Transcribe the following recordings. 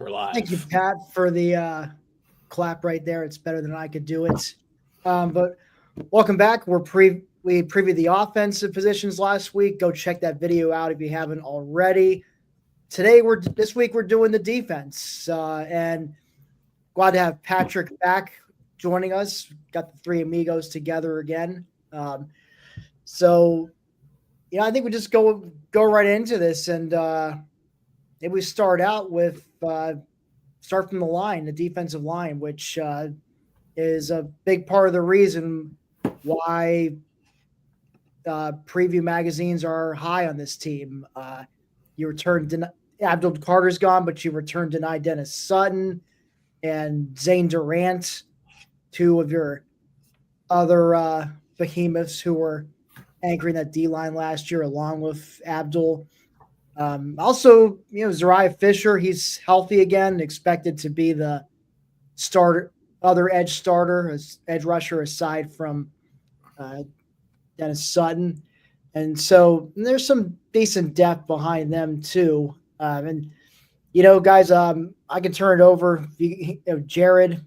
We're live. Thank you, Pat, for the clap right there. It's better than I could do it. But welcome back. We previewed the offensive positions last week. Go check that video out if you haven't already. This week we're doing the defense, and glad to have Patrick back joining us. Got the three amigos together again. I think we just go right into this, and maybe we start out with start from the line, the defensive line, which is a big part of the reason why preview magazines are high on this team. You returned Abdul Carter's gone, but you returned Deni Dennis Sutton and Zane Durant, two of your other behemoths who were anchoring that D line last year, along with Abdul. Also, Zariah Fisher, he's healthy again, expected to be the other edge starter, edge rusher aside from Dennis Sutton. And so there's some decent depth behind them too. Guys, I can turn it over. Jared,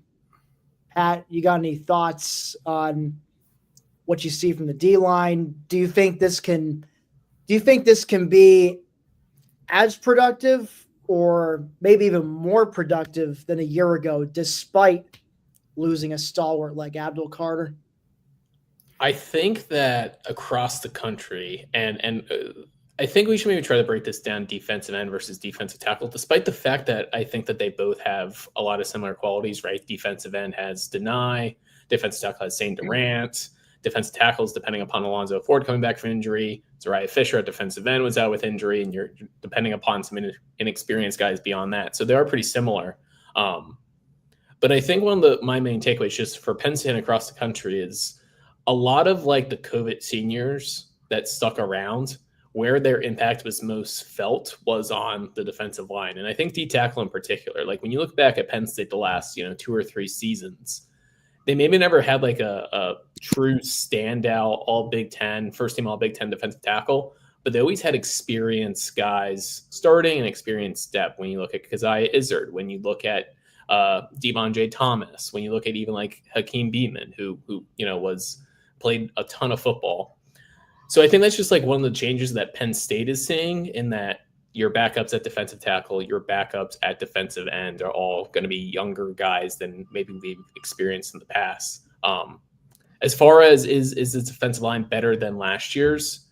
Pat, you got any thoughts on what you see from the D line? Do you think this can be as productive or maybe even more productive than a year ago, despite losing a stalwart like Abdul Carter? I think that across the country, and I think we should maybe try to break this down defensive end versus defensive tackle, despite the fact that I think that they both have a lot of similar qualities, right? Defensive end has Deni, defensive tackle has Zane Durant, defensive tackles, depending upon Alonzo Ford coming back from injury. Zariah Fisher at defensive end was out with injury, and you're depending upon some inexperienced guys beyond that. So they are pretty similar. But I think one of my main takeaways just for Penn State across the country is a lot of like the COVID seniors that stuck around, where their impact was most felt was on the defensive line. And I think D tackle in particular, like when you look back at Penn State the last, 2 or 3 seasons, they maybe never had like a true standout all Big Ten, first team all Big Ten defensive tackle, but they always had experienced guys starting and experienced depth. When you look at Keziah Izzard, when you look at Devon J. Thomas, when you look at even like Hakeem Beatman, who played a ton of football. So I think that's just like one of the changes that Penn State is seeing, in that your backups at defensive tackle, your backups at defensive end are all going to be younger guys than maybe we've experienced in the past. As far as is the defensive line better than last year's,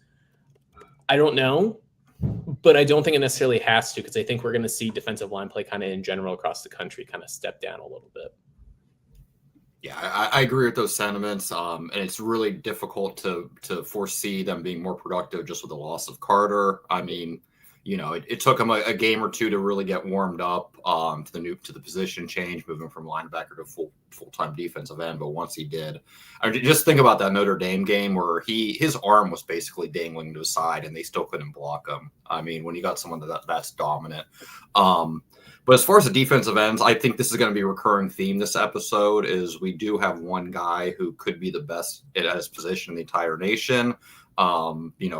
I don't know, but I don't think it necessarily has to, because I think we're going to see defensive line play kind of in general across the country kind of step down a little bit. Yeah, I agree with those sentiments. And it's really difficult to foresee them being more productive just with the loss of Carter. I mean, it took him a game or two to really get warmed up to the position change, moving from linebacker to full-time defensive end. But once he did, I mean, just think about that Notre Dame game where his arm was basically dangling to his side and they still couldn't block him. I mean, when you got someone that's dominant. But as far as the defensive ends, I think this is going to be a recurring theme this episode. Is we do have one guy who could be the best at his position in the entire nation.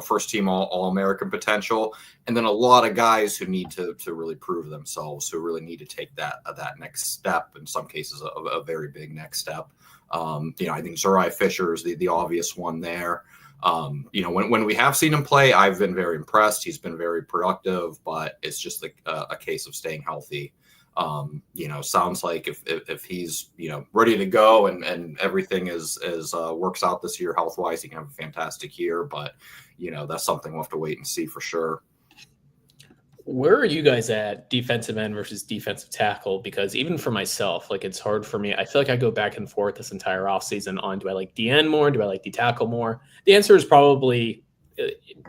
First team all-American potential, and then a lot of guys who need to really prove themselves, who really need to take that next step, in some cases a very big next step. I think Zariah Fisher is the obvious one there. When we have seen him play, I've been very impressed. He's been very productive, but it's just a case of staying healthy. Sounds like if he's ready to go and everything is works out this year health wise, he can have a fantastic year. But that's something we'll have to wait and see for sure. Where are you guys at defensive end versus defensive tackle? Because even for myself, like, it's hard for me. I feel like I go back and forth this entire offseason on, do I like DN more? Do I like D tackle more? The answer is probably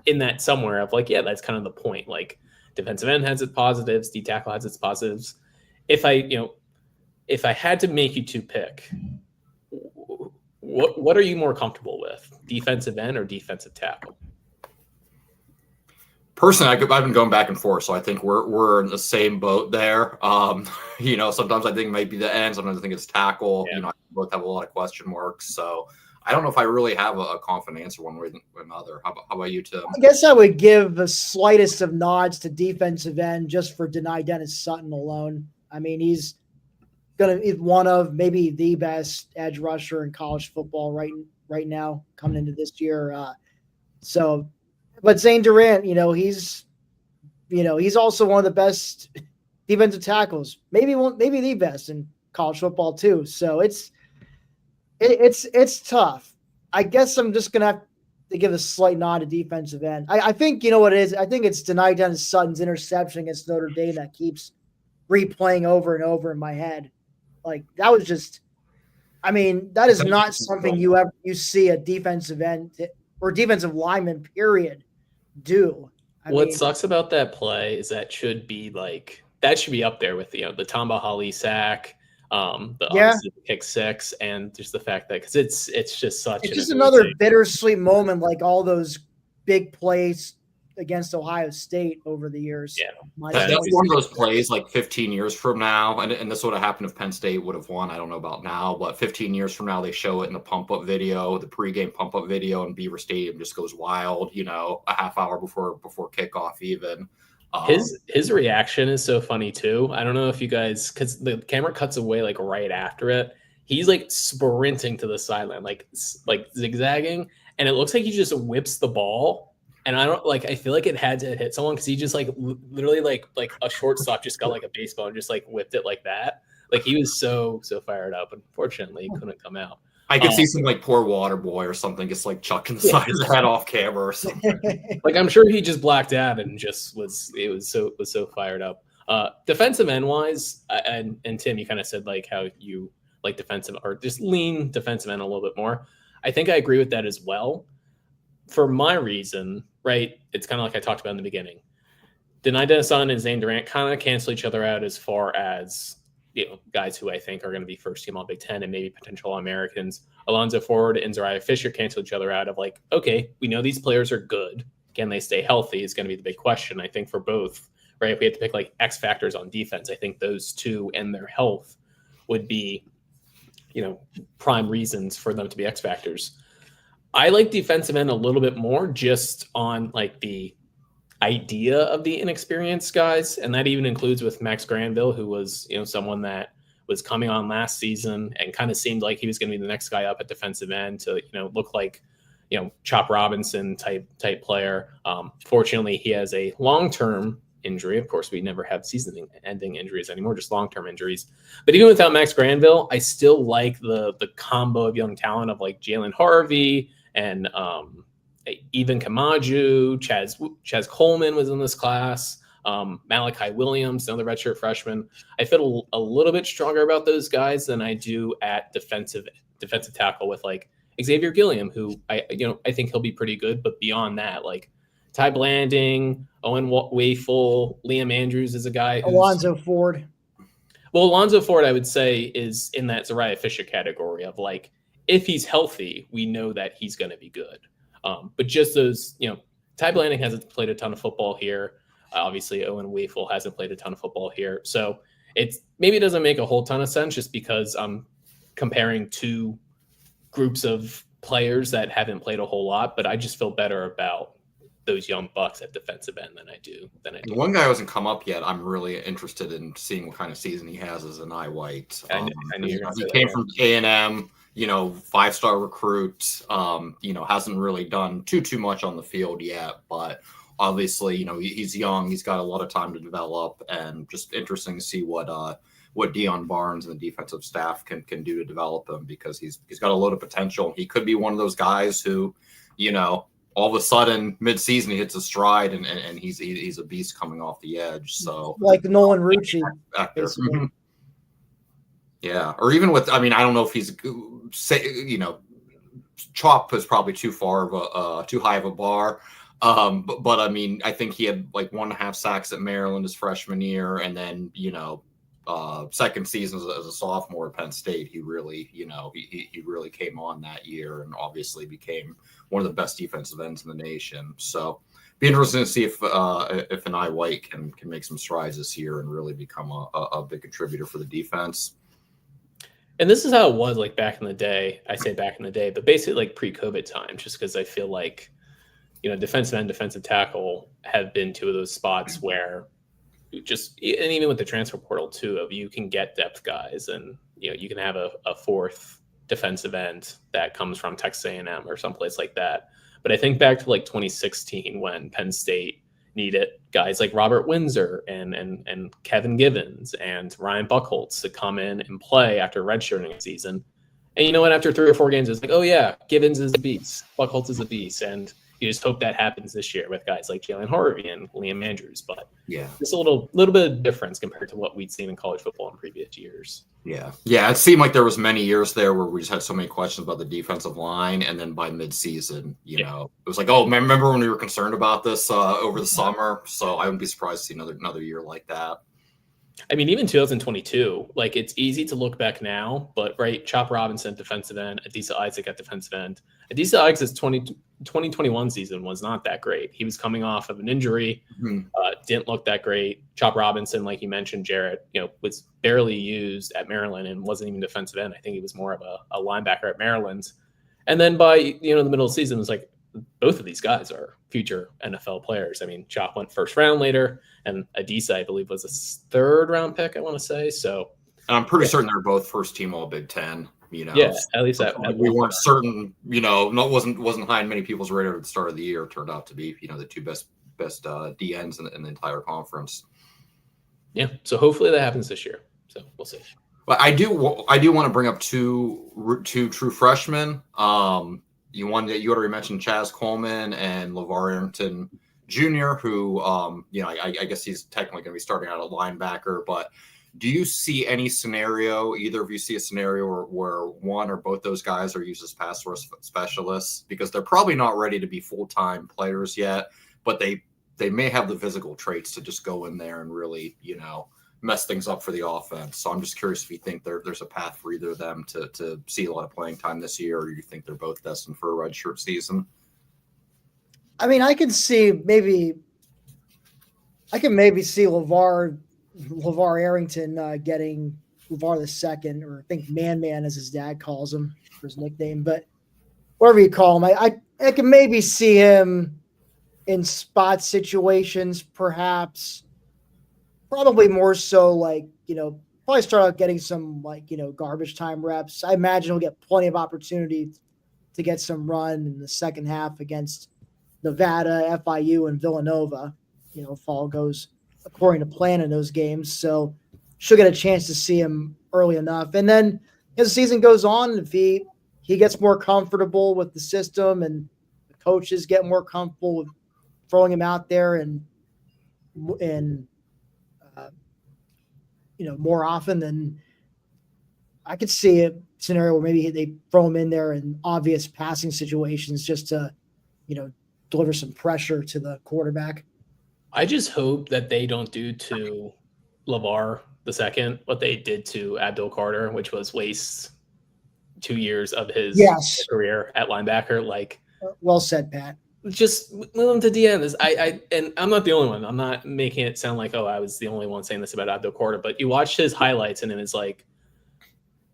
in that somewhere of like, yeah, that's kind of the point. Like, defensive end has its positives, D tackle has its positives. If I had to make you two pick, what are you more comfortable with, defensive end or defensive tackle? Personally, I've been going back and forth, so I think we're in the same boat there. Sometimes I think it might be the end, sometimes I think it's tackle. Yeah. I both have a lot of question marks, so I don't know if I really have a confident answer one way or another. How about you, Tim? I guess I would give the slightest of nods to defensive end just for Deni Dennis Sutton alone. I mean, he's one of maybe the best edge rusher in college football right now coming into this year. But Zane Durant, he's also one of the best defensive tackles, maybe the best in college football too. So it's tough. I guess I'm just gonna have to give a slight nod to defensive end. I think what it is. I think it's Denai Dennis Sutton's interception against Notre Dame that keeps replaying over and over in my head. Like that was just. I mean, that is not something you see a defensive end or defensive lineman period do. What sucks about that play is that should be up there with the Tamba Hali sack, obviously the kick six, and just the fact that because it's just such another bittersweet moment, like all those big plays against Ohio State over the years. Yeah, that's one of those plays like 15 years from now, and this would have happened if Penn State would have won. I don't know about now, but 15 years from now, they show it in the pump-up video, the pregame pump-up video, and Beaver Stadium just goes wild, a half hour before kickoff even. His reaction is so funny too. I don't know if you guys, because the camera cuts away like right after it. He's like sprinting to the sideline, like zigzagging, and it looks like he just whips the ball. And I feel like it had to hit someone because he just literally like a shortstop just got like a baseball and just like whipped it like that. Like he was so fired up. Unfortunately, he couldn't come out. I could see some like poor water boy or something just like chucking the side of his head off camera or something. Like I'm sure he just blacked out and just was so fired up. Defensive end wise, and Tim, you kind of said like how you like defensive or just lean defensive end a little bit more. I think I agree with that as well. For my reason, right, it's kind of like I talked about in the beginning. Denai Dennis Sutton and Zane Durant kind of cancel each other out as far as guys who I think are going to be first team all Big Ten and maybe potential Americans. Alonzo Ford and Zariah Fisher cancel each other out of like, okay, we know these players are good. Can they stay healthy is going to be the big question, I think, for both, right? If we had to pick like X factors on defense, I think those two and their health would be, prime reasons for them to be X factors. I like defensive end a little bit more just on like the idea of the inexperienced guys. And that even includes with Max Granville, who was, someone that was coming on last season and kind of seemed like he was going to be the next guy up at defensive end to, look like, Chop Robinson type player. Fortunately, he has a long-term injury. Of course, we never have season-ending injuries anymore, just long-term injuries. But even without Max Granville, I still like the combo of young talent of like Jalen Harvey and even Kamaju, Chaz Coleman was in this class. Malachi Williams, another redshirt freshman. I feel a little bit stronger about those guys than I do at defensive tackle with like Xavier Gilliam, who I think he'll be pretty good. But beyond that, like Ty Blanding, Owen Wafel, Liam Andrews is a guy. Alonzo Ford. Well, Alonzo Ford, I would say, is in that Zariah Fisher category of like, if he's healthy, we know that he's going to be good. But just those, Ty Blanding hasn't played a ton of football here. Obviously, Owen Wafel hasn't played a ton of football here. So it doesn't make a whole ton of sense just because I'm comparing two groups of players that haven't played a whole lot. But I just feel better about those young bucks at defensive end than I do. The one guy who hasn't come up yet, I'm really interested in seeing what kind of season he has as an Eye White. I knew he came from A&M. 5-star recruit, hasn't really done too much on the field yet, but obviously, he's young, he's got a lot of time to develop, and just interesting to see what Dion Barnes and the defensive staff can do to develop him, because he's got a lot of potential. He could be one of those guys who, all of a sudden mid-season he hits a stride and he's a beast coming off the edge. So like Nolan Rucci. Yeah, or even with, I don't know if he's, Chop is probably too high of a bar. But I think he had like 1.5 sacks at Maryland his freshman year, and then second season as a sophomore at Penn State, he really he really came on that year and obviously became one of the best defensive ends in the nation. So be interesting to see if an Eye White can make some strides this year and really become a big contributor for the defense. And this is how it was like back in the day. I say back in the day, but basically like pre-COVID time, just because I feel like, defensive end, defensive tackle have been two of those spots where, just, and even with the transfer portal too, of you can get depth guys, and you can have a fourth defensive end that comes from Texas A&M or someplace like that. But I think back to like 2016 when Penn State needed guys like Robert Windsor and Kevin Givens and Ryan Buchholz to come in and play after redshirting a season. And you know what? After 3 or 4 games, it's like, oh yeah, Givens is a beast, Buchholz is a beast, and you just hope that happens this year with guys like Jalen Harvey and Liam Andrews. But Yeah. just a little bit of difference compared to what we'd seen in college football in previous years. Yeah. It seemed like there was many years there where we just had so many questions about the defensive line, and then by midseason, you know, it was like, oh, remember when we were concerned about this over the summer? So I wouldn't be surprised to see another year like that. I mean, even 2022, like, it's easy to look back now, but right, Chop Robinson, defensive end, Adisa Isaac at defensive end. Adisa Isaac's 2021 season was not that great. He was coming off of an injury, didn't look that great. Chop Robinson, like you mentioned, Jarrett, was barely used at Maryland and wasn't even defensive end. I think he was more of a linebacker at Maryland. And then by the middle of the season, it was like, both of these guys are future NFL players. I mean, Chop went first round later, and Adisa, I believe, was a 3rd round pick, I want to say. So, and I'm pretty certain they're both first team All Big Ten. Yeah, at least that. We weren't certain. Wasn't high in many people's radar at the start of the year. It turned out to be the 2 best DNs in the entire conference. Yeah, so hopefully that happens this year. So we'll see. But I do want to bring up two true freshmen. You already mentioned Chaz Coleman and LeVar Arrington Jr., who, I guess he's technically going to be starting out at linebacker. But do you see any scenario, either of you see a scenario where one or both those guys are used as pass rush specialists? Because they're probably not ready to be full-time players yet, but they may have the physical traits to just go in there and really, mess things up for the offense. So I'm just curious if you think there's a path for either of them to see a lot of playing time this year, or do you think they're both destined for a redshirt season? I mean, I can maybe see LeVar Arrington getting LeVar the second, or I think Man as his dad calls him for his nickname, but whatever you call him, I can maybe see him in spot situations, perhaps. Probably more so probably start out getting some garbage time reps. I imagine he'll get plenty of opportunity to get some run in the second half against Nevada, FIU, and Villanova. If all goes according to plan in those games. So she'll get a chance to see him early enough. And then as the season goes on, if he gets more comfortable with the system and the coaches get more comfortable with throwing him out there and more often, then I could see a scenario where maybe they throw him in there in obvious passing situations just to, deliver some pressure to the quarterback. I just hope that they don't do to LeVar the second what they did to Abdul Carter, which was waste 2 years of his career at linebacker. Well said, Pat. Just move him to DN. And I'm not the only one. I'm not making it sound like, I was the only one saying this about Abdul Carter, but you watched his highlights and it was like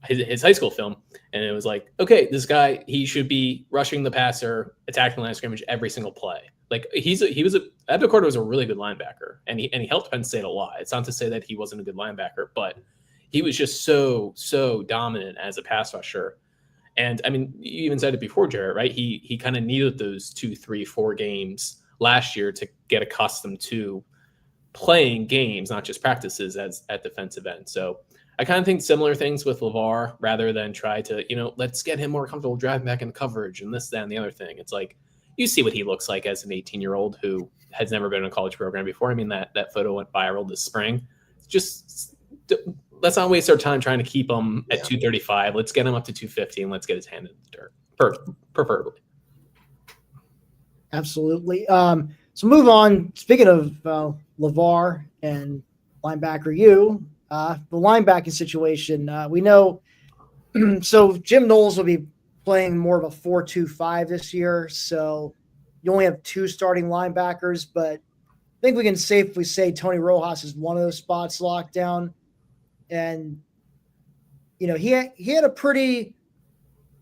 his high school film, and it was like, okay, this guy, he should be rushing the passer, attacking the line of scrimmage every single play. Like Abdul Carter was a really good linebacker, and he helped Penn State a lot. It's not to say that he wasn't a good linebacker, but he was just so dominant as a pass rusher. And I mean, you even said it before, Jarrett, right? He kind of needed those 2, 3, 4 games last year to get accustomed to playing games, not just practices at defensive end. So I kind of think similar things with LeVar, rather than try to, let's get him more comfortable driving back in coverage and this, that, and the other thing. It's like, you see what he looks like as an 18-year-old who has never been in a college program before. I mean, that photo went viral this spring. Just let's not waste our time trying to keep him at 235. Let's get him up to 250 and let's get his hand in the dirt, preferably. Absolutely. So move on. Speaking of LeVar and linebacker the linebacking situation, we know. So Jim Knowles will be playing more of a 4-2-5 this year. So you only have 2 starting linebackers, but I think we can safely say Tony Rojas is one of those spots locked down. And, he had a pretty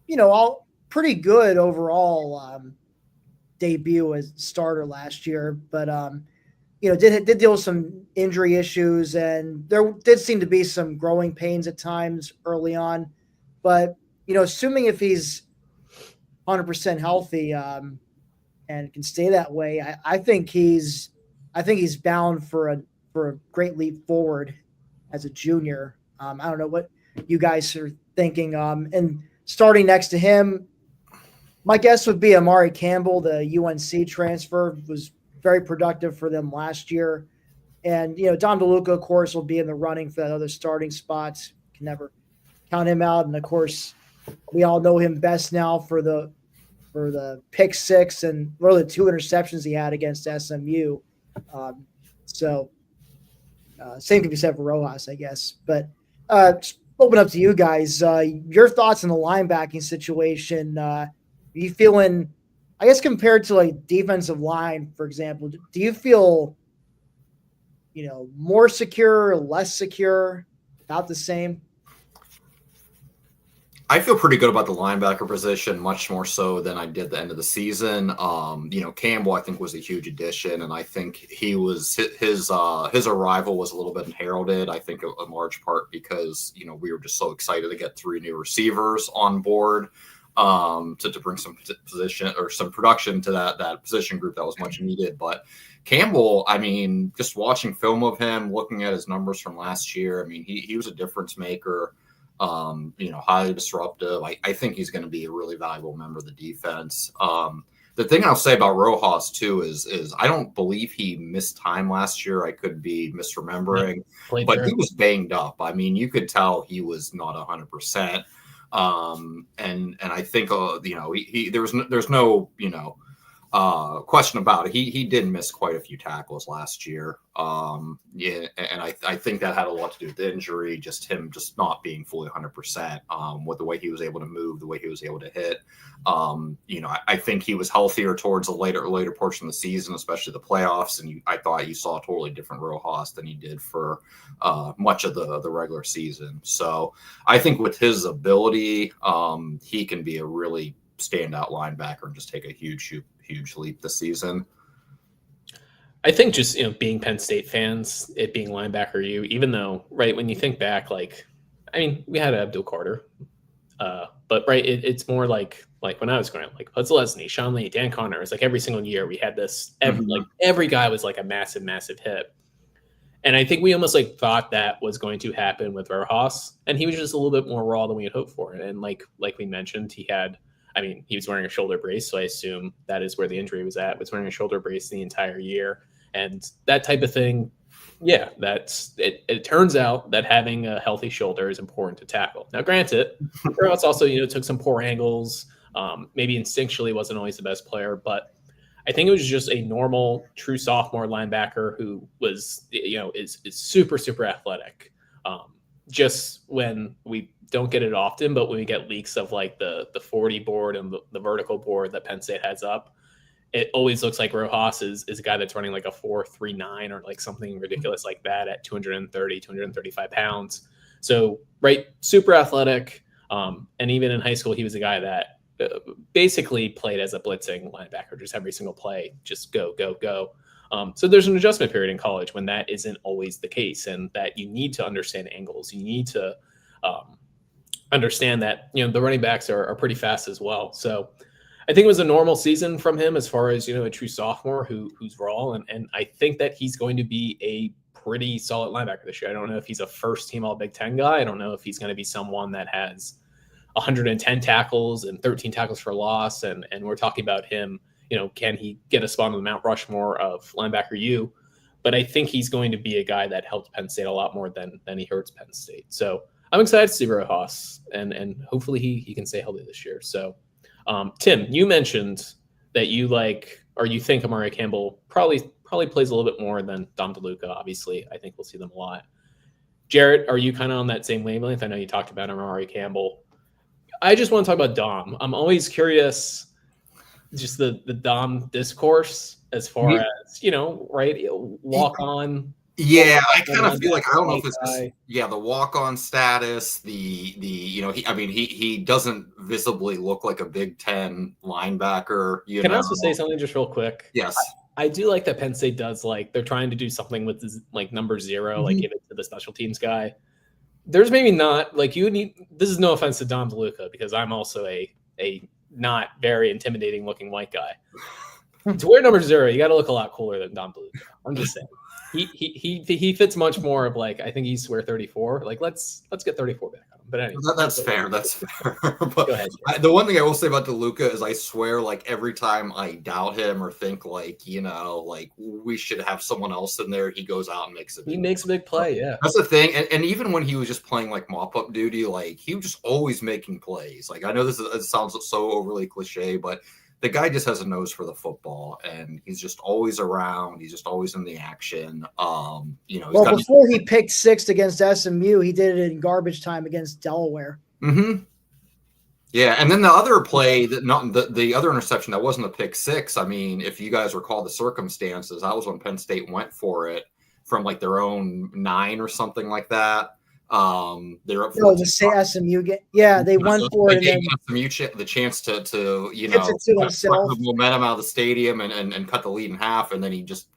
good overall debut as starter last year. But did deal with some injury issues, and there did seem to be some growing pains at times early on. But assuming if he's 100% healthy and can stay that way, I think he's bound for a great leap forward as a junior. I don't know what you guys are thinking. And starting next to him, my guess would be Amari Campbell, the UNC transfer, was very productive for them last year. And, Dom DeLuca, of course, will be in the running for that other starting spot. Can never count him out. And, of course, we all know him best now for the pick six and really the 2 interceptions he had against SMU. Same can be said for Rojas, I guess. But open up to you guys. Your thoughts on the linebacking situation. Are you feeling, I guess, compared to like defensive line, for example, do you feel, more secure, less secure, about the same? I feel pretty good about the linebacker position, much more so than I did at the end of the season. Campbell, I think, was a huge addition, and I think his arrival was a little bit heralded. I think in large part because we were just so excited to get 3 new receivers on board to bring some position or some production to that position group that was much needed. But Campbell, I mean, just watching film of him, looking at his numbers from last year, I mean, he was a difference maker. Highly disruptive. I think he's going to be a really valuable member of the defense. The thing I'll say about Rojas too is I don't believe he missed time last year. I could be misremembering, but he was banged up. I mean, you could tell he was not 100%. And I think there's no question about it. He did miss quite a few tackles last year. And I think that had a lot to do with the injury, just him just not being fully 100%, with the way he was able to move, the way he was able to hit. I think he was healthier towards the later portion of the season, especially the playoffs. And I thought you saw a totally different Rojas than he did for much of the regular season. So I think with his ability, he can be a really standout linebacker and just take a huge leap this season. I think just being Penn State fans, it being linebacker even though when you think back, we had Abdul Carter, but it's more like when I was growing up, like Pudz Lesney, Sean Lee, Dan Connor. It's like every single year we had this. Every guy was like a massive hit, and I think we almost thought that was going to happen with Rojas, and he was just a little bit more raw than we had hoped for. And like we mentioned, he was wearing a shoulder brace, so I assume that is where the injury was at. Was wearing a shoulder brace the entire year, and that type of thing. Yeah, that's it. It turns out that having a healthy shoulder is important to tackle. Now, granted, Rojas also took some poor angles. Maybe instinctually wasn't always the best player, but I think it was just a normal, true sophomore linebacker who was is super athletic. Just when we don't get it often, but when we get leaks of the 40 board and the vertical board that Penn State has up, it always looks like Rojas is a guy that's running a 4.39 or something ridiculous like that at 235 pounds. So, super athletic. And even in high school, he was a guy that basically played as a blitzing linebacker, just every single play, just go. So there's an adjustment period in college when that isn't always the case, and that you need to understand angles. You need to understand that the running backs are pretty fast as well. So I think it was a normal season from him as far as a true sophomore who's raw, and I think that he's going to be a pretty solid linebacker this year. I don't know if he's a first team All Big Ten guy. I don't know if he's going to be someone that has 110 tackles and 13 tackles for loss, and we're talking about him. Can he get a spot on the Mount Rushmore of linebacker U? But I think he's going to be a guy that helped Penn State a lot more than he hurts Penn State. So I'm excited to see Rojas, and hopefully he can stay healthy this year. So, Tim, you mentioned that you think Amari Campbell probably plays a little bit more than Dom DeLuca. Obviously, I think we'll see them a lot. Jarrett, are you kind of on that same wavelength? I know you talked about Amari Campbell. I just want to talk about Dom. I'm always curious, just the Dom discourse as far as, walk on. Yeah, I kind of feel like, I don't know if it's the walk-on status, he doesn't visibly look like a Big Ten linebacker. Can I also say something just real quick? Yes. I do like that Penn State does they're trying to do something with this, number 0, Mhm. give it to the special teams guy. There's maybe not you need. This is no offense to Dom DeLuca because I'm also a not very intimidating looking white guy. To wear number 0, you got to look a lot cooler than Dom DeLuca. I'm just saying. He fits much more of I think he used to wear 34. Let's get 34 back on him. But anyway, that's fair. That's fair. But go ahead. The one thing I will say about DeLuca is I swear, every time I doubt him or think we should have someone else in there, he goes out and makes it. He makes a big play. Yeah, that's the thing. And even when he was just playing mop up duty, he was just always making plays. I know it sounds so overly cliche, but the guy just has a nose for the football, and he's just always around. He's just always in the action. Before he picked 6 against SMU, he did it in garbage time against Delaware. Mm-hmm. Yeah, and then the other play, the other interception that wasn't a pick 6. I mean, if you guys recall the circumstances, that was when Penn State went for it from their own 9 or something like that. They're up for the SMU game. Yeah, they went for it. And then SMU the chance to cut the momentum out of the stadium and cut the lead in half, and then he just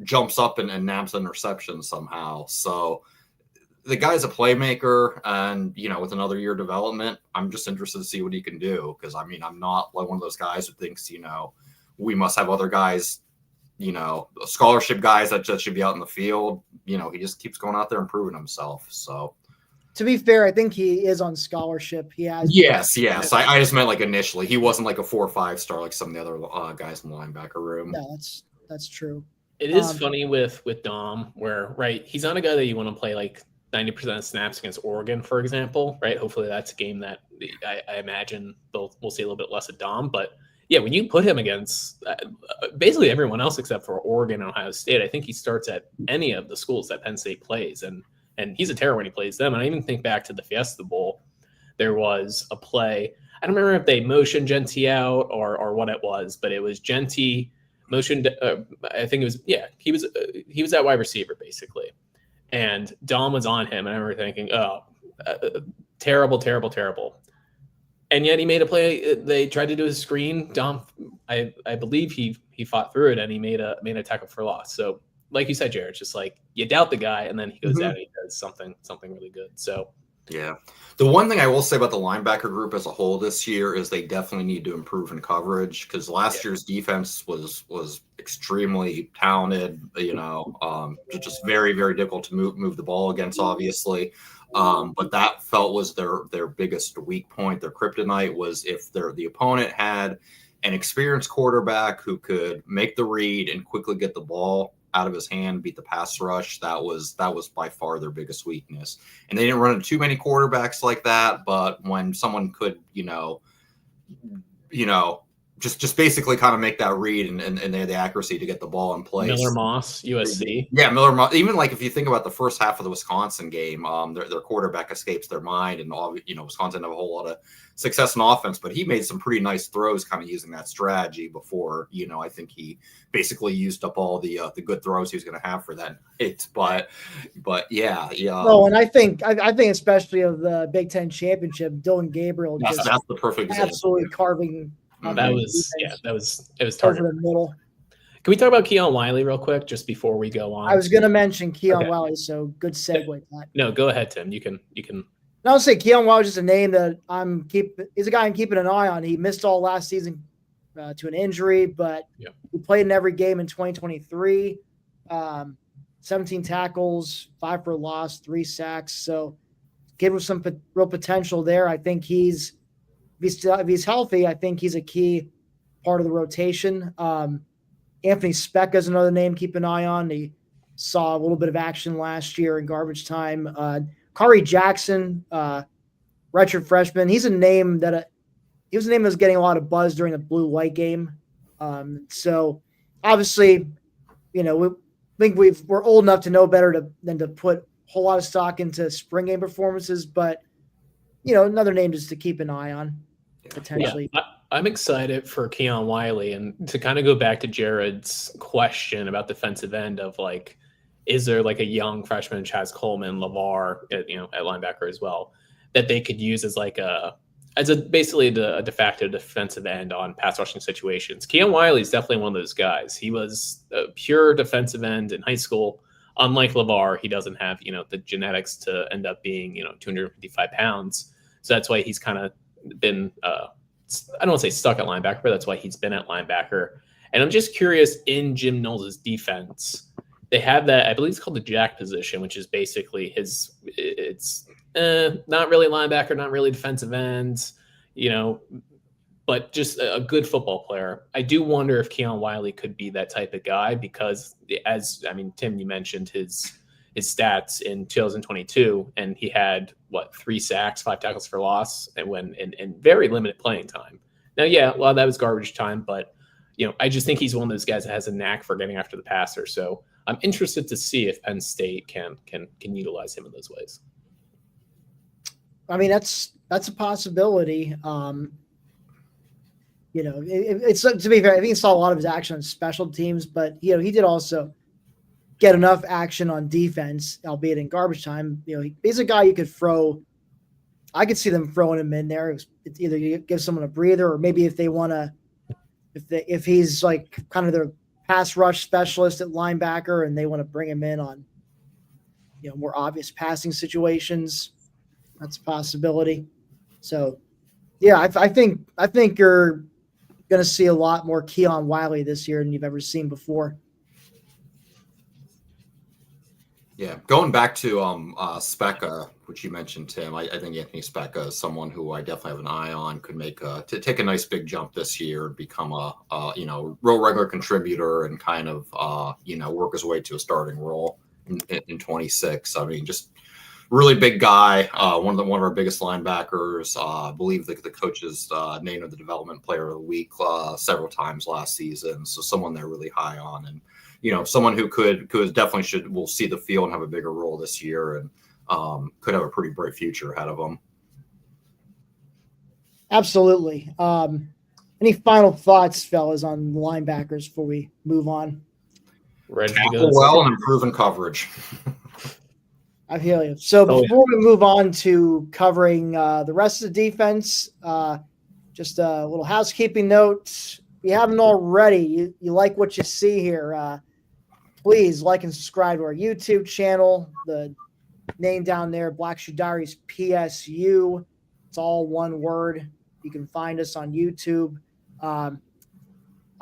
jumps up and nabs an interception somehow. So the guy's a playmaker, and with another year of development, I'm just interested to see what he can do. Because I mean, I'm not one of those guys who thinks we must have other guys. Scholarship guys that just should be out in the field. He just keeps going out there and proving himself. So, to be fair, I think he is on scholarship. He has. Yes. I just meant initially, he wasn't a 4 or 5 star like some of the other guys in the linebacker room. No, that's true. It is funny with Dom, where he's not a guy that you want to play 90% of snaps against Oregon, for example, right? Hopefully, that's a game that I imagine we'll see a little bit less of Dom, but. Yeah, when you put him against basically everyone else except for Oregon and Ohio State, I think he starts at any of the schools that Penn State plays, and he's a terror when he plays them. And I even think back to the Fiesta Bowl, there was a play. I don't remember if they motioned Genty out or what it was, but it was Genty motioned. I think it was he was that wide receiver basically, and Dom was on him, and I remember thinking, terrible. And yet he made a play. They tried to do a screen. Dom, I believe he fought through it, and he made a tackle for loss. So, like you said, Jared, just you doubt the guy, and then he goes out and he does something really good. So, yeah. The one thing I will say about the linebacker group as a whole this year is they definitely need to improve in coverage because last year's defense was extremely talented. Just very, very difficult to move the ball against, obviously. But that was their biggest weak point. Their kryptonite was if the opponent had an experienced quarterback who could make the read and quickly get the ball out of his hand, beat the pass rush. That was by far their biggest weakness. And they didn't run into too many quarterbacks like that. But when someone could, just basically kind of make that read and they had the accuracy to get the ball in place. Miller Moss, USC. Yeah, Miller Moss. Even if you think about the first half of the Wisconsin game, their quarterback escapes their mind, and Wisconsin have a whole lot of success in offense, but he made some pretty nice throws, kind of using that strategy before. I think he basically used up all the good throws he was going to have for that. But yeah. Oh, and I think especially of the Big Ten championship, Dylan Gabriel that's the perfect example. Absolutely carving. It was targeted over the middle. Can we talk about Keon Wiley real quick just before we go on? I was going to mention Keon Wiley, so good segue. No, go ahead, Tim. You can. I'll say Keon Wiley is just a name that he's a guy I'm keeping an eye on. He missed all last season to an injury, but he played in every game in 2023. 17 tackles, 5 for loss, 3 sacks. So give him some real potential there. I think if he's healthy, I think he's a key part of the rotation. Anthony Speca is another name to keep an eye on. He saw a little bit of action last year in garbage time. Kari Jackson, redshirt freshman. He's a name that was getting a lot of buzz during the blue-white game. So obviously, we think we're old enough to know better than to put a whole lot of stock into spring game performances. But another name just to keep an eye on potentially. Yeah, I'm excited for Keon Wiley, and to kind of go back to Jared's question about defensive end of is there a young freshman, Chaz Coleman, LeVar, at linebacker as well, that they could use as a basically a de facto defensive end on pass rushing situations. Keon Wiley is definitely one of those guys. He was a pure defensive end in high school. Unlike LeVar, he doesn't have, the genetics to end up being, 255 pounds. So that's why he's kind of been, I don't want to say stuck at linebacker, but that's why he's been at linebacker. And I'm just curious, in Jim Knowles' defense, they have that, I believe it's called the jack position, which is basically it's not really linebacker, not really defensive ends, but just a good football player. I do wonder if Keon Wiley could be that type of guy because, Tim, you mentioned his stats in 2022, and he had 3 sacks, 5 tackles for loss, and when in very limited playing time. Now, yeah, a lot of that was garbage time, but I just think he's one of those guys that has a knack for getting after the passer. So I'm interested to see if Penn State can utilize him in those ways. I mean, that's a possibility. It's to be fair, I think he saw a lot of his action on special teams, but he did also get enough action on defense, albeit in garbage time. He's a guy you could throw. I could see them throwing him in there. It's either you give someone a breather, or maybe if they want to, if he's like kind of their pass rush specialist at linebacker, and they want to bring him in on more obvious passing situations. That's a possibility. So, yeah, I think you're going to see a lot more Keon Wiley this year than you've ever seen before. Yeah, going back to Specca, which you mentioned, Tim, I think Anthony Specca is someone who I definitely have an eye on. Could make to take a nice big jump this year and become a real regular contributor and kind of work his way to a starting role in 26. I mean, just really big guy, one of our biggest linebackers. I believe the coaches named him the development player of the week several times last season. So someone they're really high on, and someone who will see the field and have a bigger role this year, and could have a pretty bright future ahead of him. Absolutely. Any final thoughts, fellas, on linebackers before we move on? Ready to go well and improving coverage. I feel you. So before we move on to covering the rest of the defense, just a little housekeeping note. If you haven't already, you like what you see here, please like and subscribe to our YouTube channel. The name down there, Black Shoe Diaries PSU. It's all one word. You can find us on YouTube.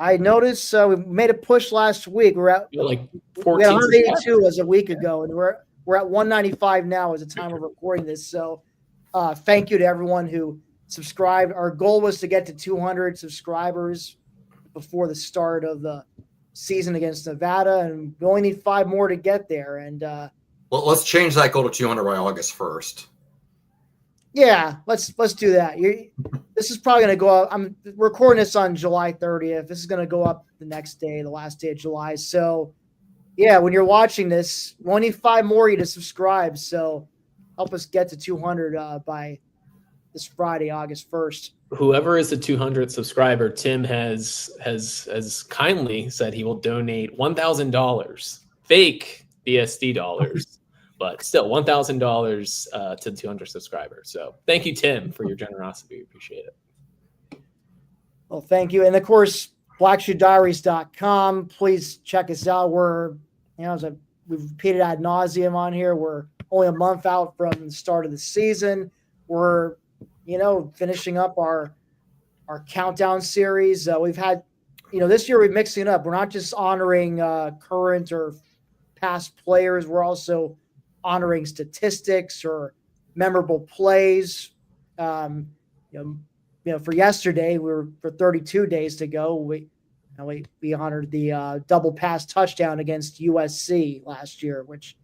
I noticed we made a push last week. We're at 14. We had 182 as a week ago, and we're at 195 now as the time of recording this. So thank you to everyone who subscribed. Our goal was to get to 200 subscribers before the start of the season against Nevada, and we only need 5 more to get there. And well, let's change that goal to 200 by August 1st. Yeah, let's do that. This is probably going to go up. I'm recording this on July 30th. This is going to go up the next day, the last day of July. So, yeah, when you're watching this, we only need 5 more of you to subscribe. So help us get to 200 by this Friday, August 1st. Whoever is the 200th subscriber, Tim has kindly said he will donate $1,000, fake BSD dollars, but still $1,000 to the 200 subscribers. So thank you, Tim, for your generosity. We appreciate it. Well, thank you. And of course, blackshoediaries.com. Please check us out. We're, as we've repeated ad nauseum on here, we're only a month out from the start of the season. We're, finishing up our countdown series. We've had, this year we're mixing it up. We're not just honoring current or past players. We're also honoring statistics or memorable plays. For yesterday, for 32 days to go, we honored the double pass touchdown against USC last year, which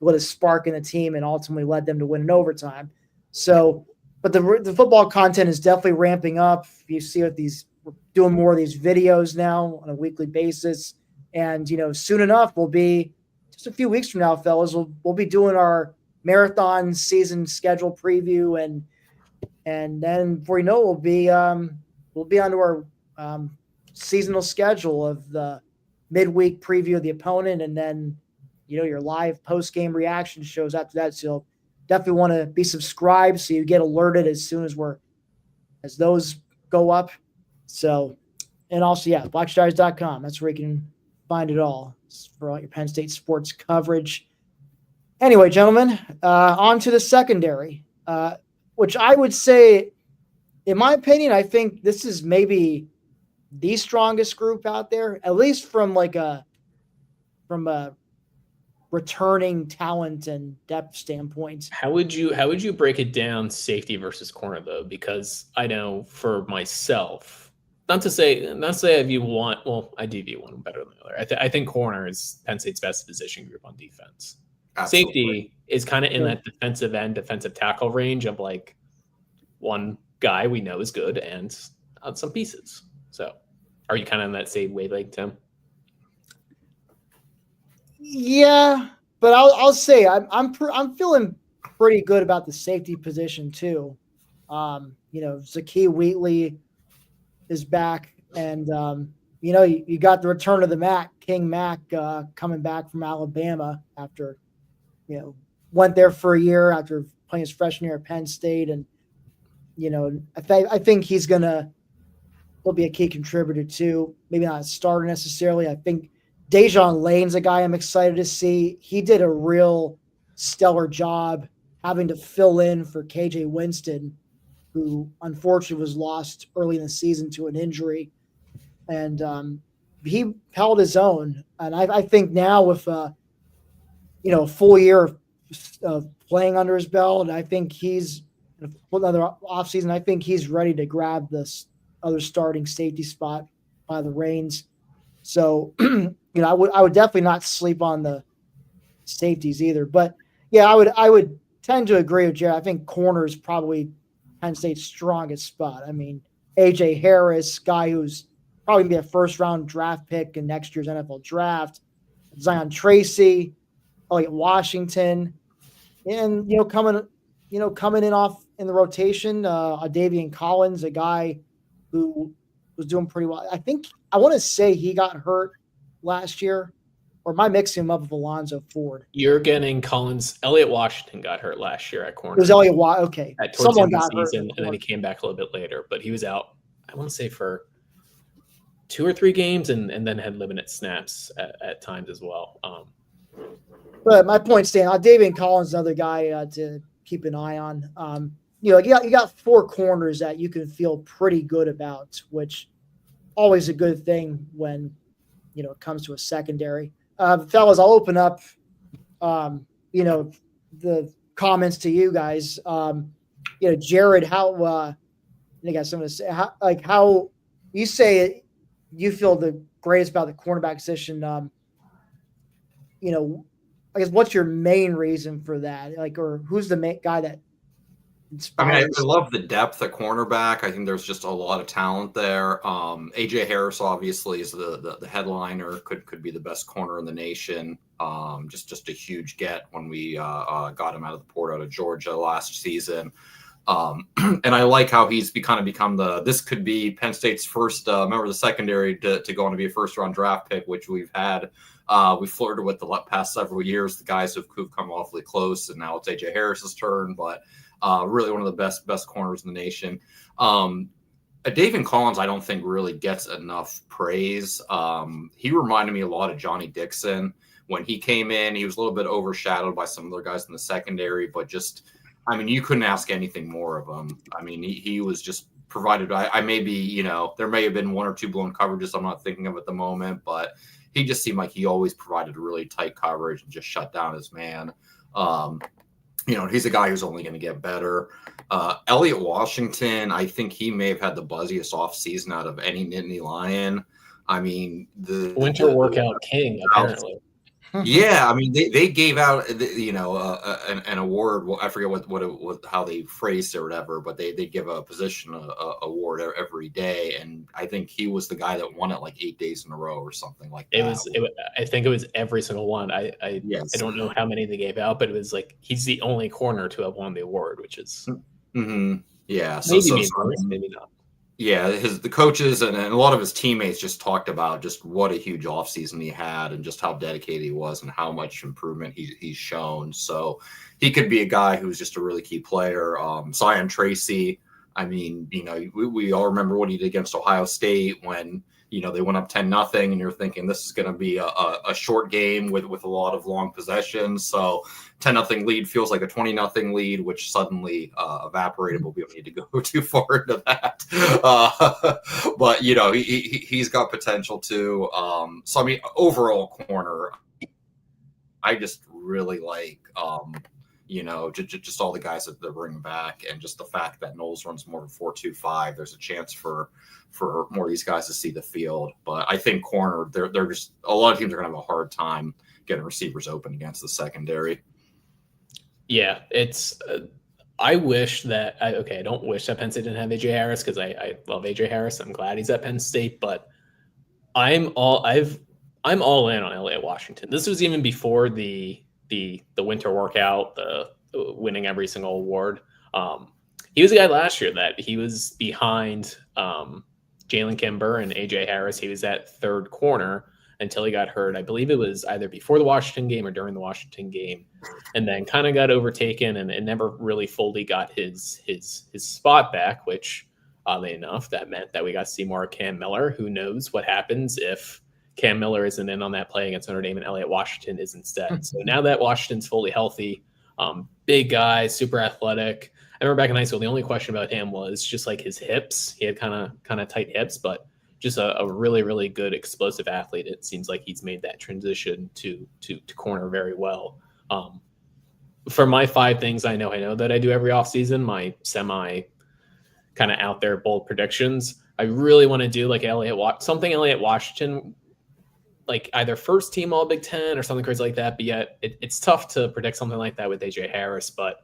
lit a spark in the team and ultimately led them to win in overtime. So, but the football content is definitely ramping up. You see we're doing more of these videos now on a weekly basis. And, soon enough, we'll be just a few weeks from now, fellas, we'll be doing our marathon season schedule preview. And then before you know, we'll be onto our seasonal schedule of the midweek preview of the opponent. And then, your live post-game reaction shows after that. So definitely want to be subscribed so you get alerted as soon as we're as those go up. So, and also, yeah, blackstars.com. That's where you can find it all for all your Penn State sports coverage. Anyway, gentlemen, on to the secondary, which I would say, in my opinion, I think this is maybe the strongest group out there, at least from a returning talent and depth standpoint. How would you break it down, safety versus corner, though? Because I know for myself, not to say I view one. Well, I do view one better than the other. I think corner is Penn State's best position group on defense. Absolutely. Safety is kind of in that defensive end, defensive tackle range of like one guy we know is good and on some pieces. So, are you kind of in that same wavelength, Tim? Yeah, but I'll say I'm feeling pretty good about the safety position too. Zakee Wheatley is back, and you got the return of the King Mack coming back from Alabama after went there for a year after playing his freshman year at Penn State, and I think he'll be a key contributor too. Maybe not a starter necessarily. I think Dejon Lane's a guy I'm excited to see. He did a real stellar job having to fill in for KJ Winston, who unfortunately was lost early in the season to an injury. And he held his own. And I think now with a full year of playing under his belt, and I think he's another offseason, I think he's ready to grab this other starting safety spot by the reins. So, I would definitely not sleep on the safeties either. But yeah, I would tend to agree with Jared. I think corner is probably Penn State's strongest spot. I mean, AJ Harris, guy who's probably gonna be a first-round draft pick in next year's NFL draft. Zion Tracy, Elliott Washington, and coming in off in the rotation, Davian Collins, a guy who was doing pretty well. I want to say he got hurt last year, or am I mixing him up with Alonzo Ford? You're getting Collins. Elliott Washington got hurt last year at corner. It was Elliott okay. Someone got hurt season, and then he came back a little bit later, but he was out, I want to say, for 2 or 3 games, and then had limited snaps at times as well. But my point staying, Davian Collins, another guy to keep an eye on. You got 4 corners that you can feel pretty good about, which always a good thing when it comes to a secondary. Fellas, I'll open up the comments to you guys. Jared, how I got something to say. How you say it, you feel the greatest about the cornerback position. I guess what's your main reason for that? Or who's the main guy that inspires? I love the depth at cornerback. I think there's just a lot of talent there. AJ Harris obviously is the headliner, could be the best corner in the nation. Just a huge get when we got him out of the port out of Georgia last season. And I like how he's become this could be Penn State's first member of the secondary to go on to be a first-round draft pick, which we've had. We flirted with the past several years. The guys who've come awfully close, and now it's AJ Harris's turn. But really one of the best corners in the nation. Davian Collins, I don't think really gets enough praise. He reminded me a lot of Johnny Dixon. When he came in, he was a little bit overshadowed by some other guys in the secondary, but you couldn't ask anything more of him. He was just provided. I may be, there may have been 1 or 2 blown coverages I'm not thinking of at the moment, but he just seemed like he always provided really tight coverage and just shut down his man. He's a guy who's only going to get better. Elliott Washington, I think he may have had the buzziest offseason out of any Nittany Lion. The winter workout king, apparently. Yeah, they gave out an award. Well, I forget what how they phrased it or whatever, but they give a position award every day, and I think he was the guy that won it like 8 days in a row or something like that. I think it was every single one. I don't know how many they gave out, but it was like he's the only corner to have won the award, which is yeah. Maybe not. Yeah, the coaches and a lot of his teammates just talked about just what a huge offseason he had and just how dedicated he was and how much improvement he's shown. So he could be a guy who's just a really key player. Zion Tracy, I mean, we all remember what he did against Ohio State when, they went up 10-0, and you're thinking this is going to be a short game with a lot of long possessions. So 10-0 lead feels like a 20-0 lead, which suddenly evaporated, but we don't need to go too far into that. But, he's got potential too. So, I mean, overall corner, I just really like, just all the guys that they're bringing back, and just the fact that Knowles runs more than 4.25. There's a chance for more of these guys to see the field. But I think corner, they're just, a lot of teams are going to have a hard time getting receivers open against the secondary. Yeah, it's. I wish that I don't wish that Penn State didn't have AJ Harris, because I love AJ Harris. I'm glad he's at Penn State, but I'm all in on Elliott Washington. This was even before the winter workout, the winning every single award. He was a guy last year that he was behind Jalen Kimber and AJ Harris. He was at third corner until he got hurt. I believe it was either before the Washington game or during the Washington game, and then kind of got overtaken and never really fully got his spot back, which oddly enough, that meant that we got to see more of Cam Miller. Who knows what happens if Cam Miller isn't in on that play against Notre Dame and Elliott Washington is instead. So now that Washington's fully healthy, big guy, super athletic. I remember back in high school, the only question about him was just like his hips. He had kind of tight hips, but just a really, really good explosive athlete. It seems like he's made that transition to corner very well. For my 5 things I know that I do every offseason, my semi kind of out there bold predictions, I really want to do like Elliott Washington, like either first team all Big Ten or something crazy like that. But yet it's tough to predict something like that with AJ Harris. But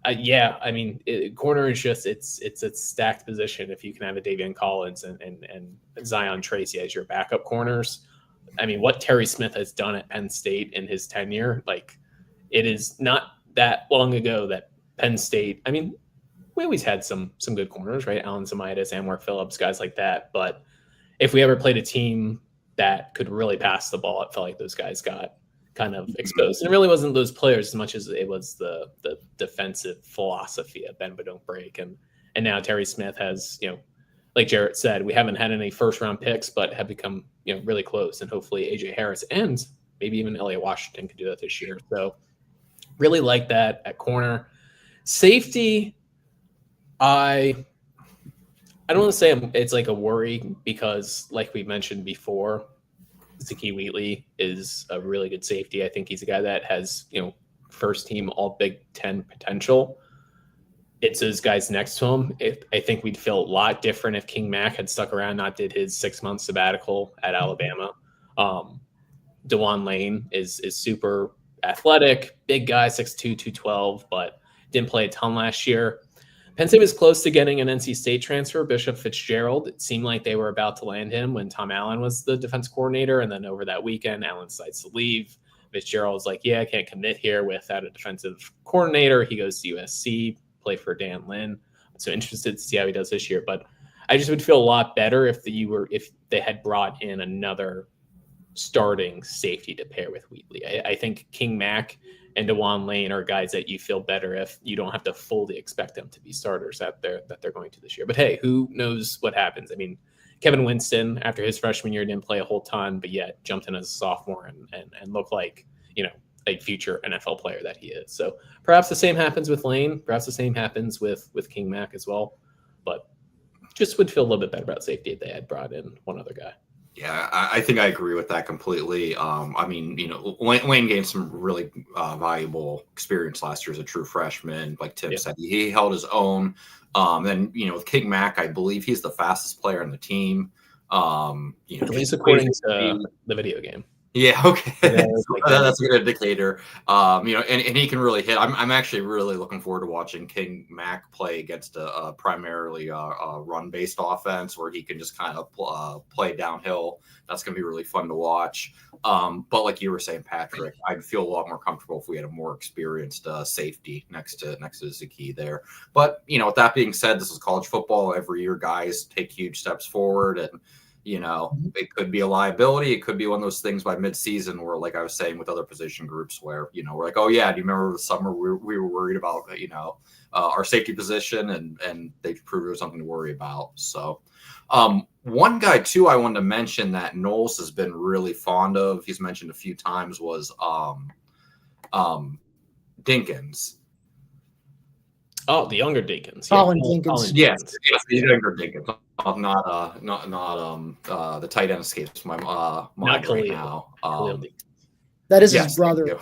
I mean, corner is just it's a stacked position. If you can have a Davion Collins and Zion Tracy as your backup corners, I mean, what Terry Smith has done at Penn State in his tenure, like, it is not that long ago that Penn State, I mean, we always had some good corners, right? Alan Samitis, Anwar Phillips, guys like that. But if we ever played a team that could really pass the ball, it felt like those guys got kind of exposed. And it really wasn't those players as much as it was the defensive philosophy of bend but don't break. And now Terry Smith has, like Jarrett said, we haven't had any first round picks, but have become, really close. And hopefully AJ Harris and maybe even Elliott Washington could do that this year. So really like that at corner. Safety, I don't want to say it's like a worry, because like we mentioned before, Zakee Wheatley is a really good safety. I think he's a guy that has, first team all Big Ten potential. It's those guys next to him. I think we'd feel a lot different if King Mack had stuck around, not did his 6-month sabbatical at Alabama. DeJuan Lane is super athletic, big guy, 6'2", 212, but didn't play a ton last year. Penn State was close to getting an NC State transfer, Bishop Fitzgerald. It seemed like they were about to land him when Tom Allen was the defense coordinator. And then over that weekend, Allen decides to leave. Fitzgerald's like, I can't commit here without a defensive coordinator. He goes to USC, play for Dan Lin. So interested to see how he does this year. But I just would feel a lot better if they had brought in another starting safety to pair with Wheatley. I think King Mack and DeJuan Lane are guys that you feel better if you don't have to fully expect them to be starters that they're going to this year. But hey, who knows what happens? I mean, Kevin Winston, after his freshman year, didn't play a whole ton, but yet jumped in as a sophomore and looked like, a future NFL player that he is. So perhaps the same happens with Lane. Perhaps the same happens with King Mack as well. But just would feel a little bit better about safety if they had brought in one other guy. Yeah, I think I agree with that completely. I mean, Lane gained some really valuable experience last year as a true freshman. Like Tim said, he held his own. Then, with King Mack, I believe he's the fastest player on the team. At least according to the video game. Yeah, okay. That's a good indicator. And he can really hit. I'm actually really looking forward to watching King Mack play against a primarily run-based offense where he can just kind of play downhill. That's going to be really fun to watch. But like you were saying, Patrick, I'd feel a lot more comfortable if we had a more experienced safety next to Zakee there. But with that being said, this is college football. Every year, guys take huge steps forward, and You know, it could be a liability. It could be one of those things by midseason where, like I was saying with other position groups, where, you know, we're like, oh yeah, do you remember the summer we were worried about, you know, our safety position, and they proved it was something to worry about. So one guy too I wanted to mention that Knowles has been really fond of, he's mentioned a few times, was Dinkins. Oh, the younger Dinkins. Colin Dinkins. Yes, the younger Dinkins. Not the tight end escapes my mind right now. That is his brother.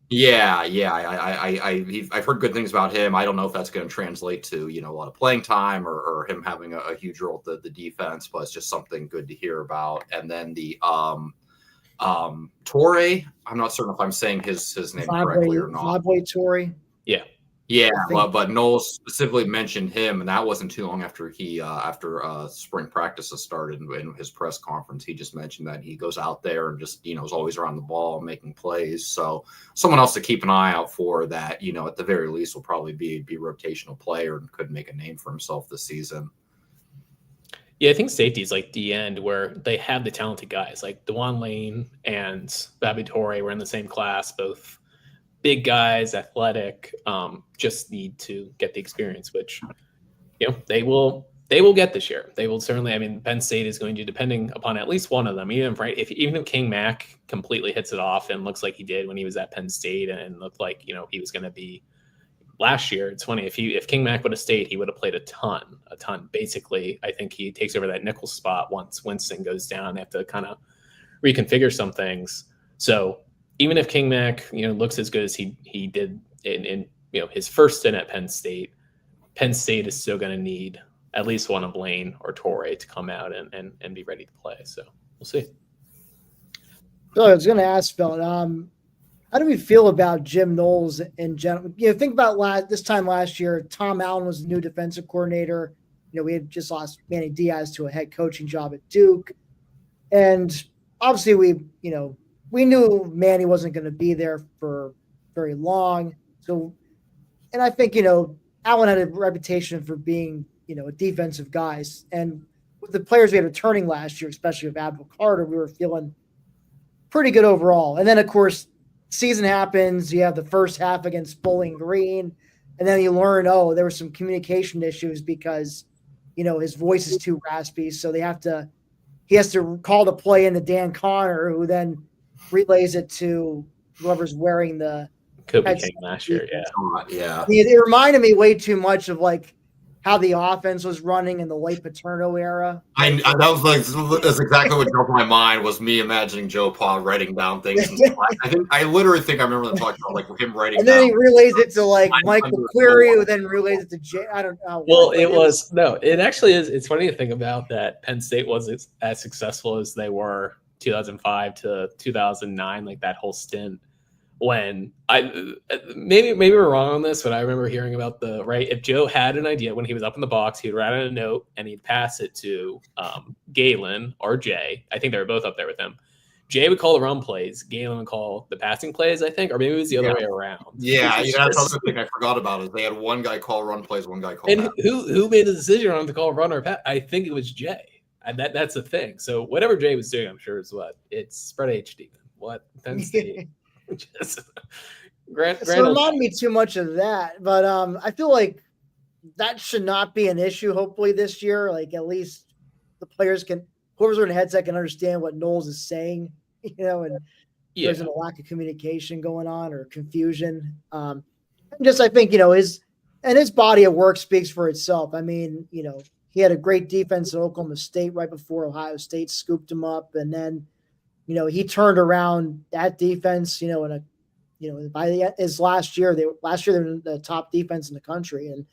Yeah. I've heard good things about him. I don't know if that's going to translate to, you know, a lot of playing time or him having a huge role at the defense, but it's just something good to hear about. And then the Torre, I'm not certain if I'm saying his name correctly or not. Torre. Yeah, but Knowles specifically mentioned him, and that wasn't too long after spring practices started. In his press conference, he just mentioned that he goes out there and just, you know, is always around the ball making plays. So someone else to keep an eye out for that, you know, at the very least will probably be a rotational player and could make a name for himself this season. Yeah, I think safety is like the end where they have the talented guys like DeJuan Lane and Babi Torre were in the same class, both big guys, athletic, just need to get the experience, which, you know, they will get this year. They will certainly. I mean, Penn State is going to, depending upon at least one of them, even if King Mack completely hits it off and looks like he did when he was at Penn State and looked like, you know, he was going to be last year. It's funny, if King Mack would have stayed, he would have played a ton. Basically, I think he takes over that nickel spot once Winston goes down. They have to kind of reconfigure some things. So even if King Mack, you know, looks as good as he did in you know, his first stint at Penn State is still going to need at least one of Lane or Torre to come out and be ready to play. So we'll see. So I was going to ask, Phil, how do we feel about Jim Knowles in general? You know, think about this time last year, Tom Allen was the new defensive coordinator. You know, we had just lost Manny Diaz to a head coaching job at Duke. And obviously we knew Manny wasn't going to be there for very long. So, and I think, you know, Allen had a reputation for being, you know, a defensive guy. And with the players we had returning last year, especially with Abdul Carter, we were feeling pretty good overall. And then, of course, season happens. You have the first half against Bowling Green. And then you learn, there were some communication issues because, you know, his voice is too raspy. So he has to call the play into Dan Connor, who then relays it to whoever's wearing the Kobe King last year. Yeah. It reminded me way too much of like how the offense was running in the late Paterno era. That's exactly what jumped my mind was me imagining Joe Pa writing down things. I literally think I remember them talking about like him writing. And then he relays it to like Michael Query, who then relays it to Jay. I don't know. Well, it actually is. It's funny to think about that Penn State wasn't as successful as they were 2005 to 2009, like that whole stint. When maybe we're wrong on this, but I remember hearing about if Joe had an idea when he was up in the box, he'd write out a note and he'd pass it to Galen or Jay. I think they were both up there with him. Jay would call the run plays, Galen would call the passing plays, I think, or maybe it was the other way around. Yeah, that's the thing I forgot about is they had one guy call run plays, one guy call. And who made the decision on to call run or pass? I think it was Jay. And that's the thing. So whatever Jay was doing, I'm sure it's spread HD. What Penn State? Just it reminded me too much of that, but I feel like that should not be an issue. Hopefully this year, like at least the players whoever's wearing a headset can understand what Knowles is saying, you know, and there's a lack of communication going on or confusion. I think, you know, his body of work speaks for itself. I mean, you know, he had a great defense at Oklahoma State right before Ohio State scooped him up, and then, you know, he turned around that defense, you know, by his last year they were the top defense in the country. And,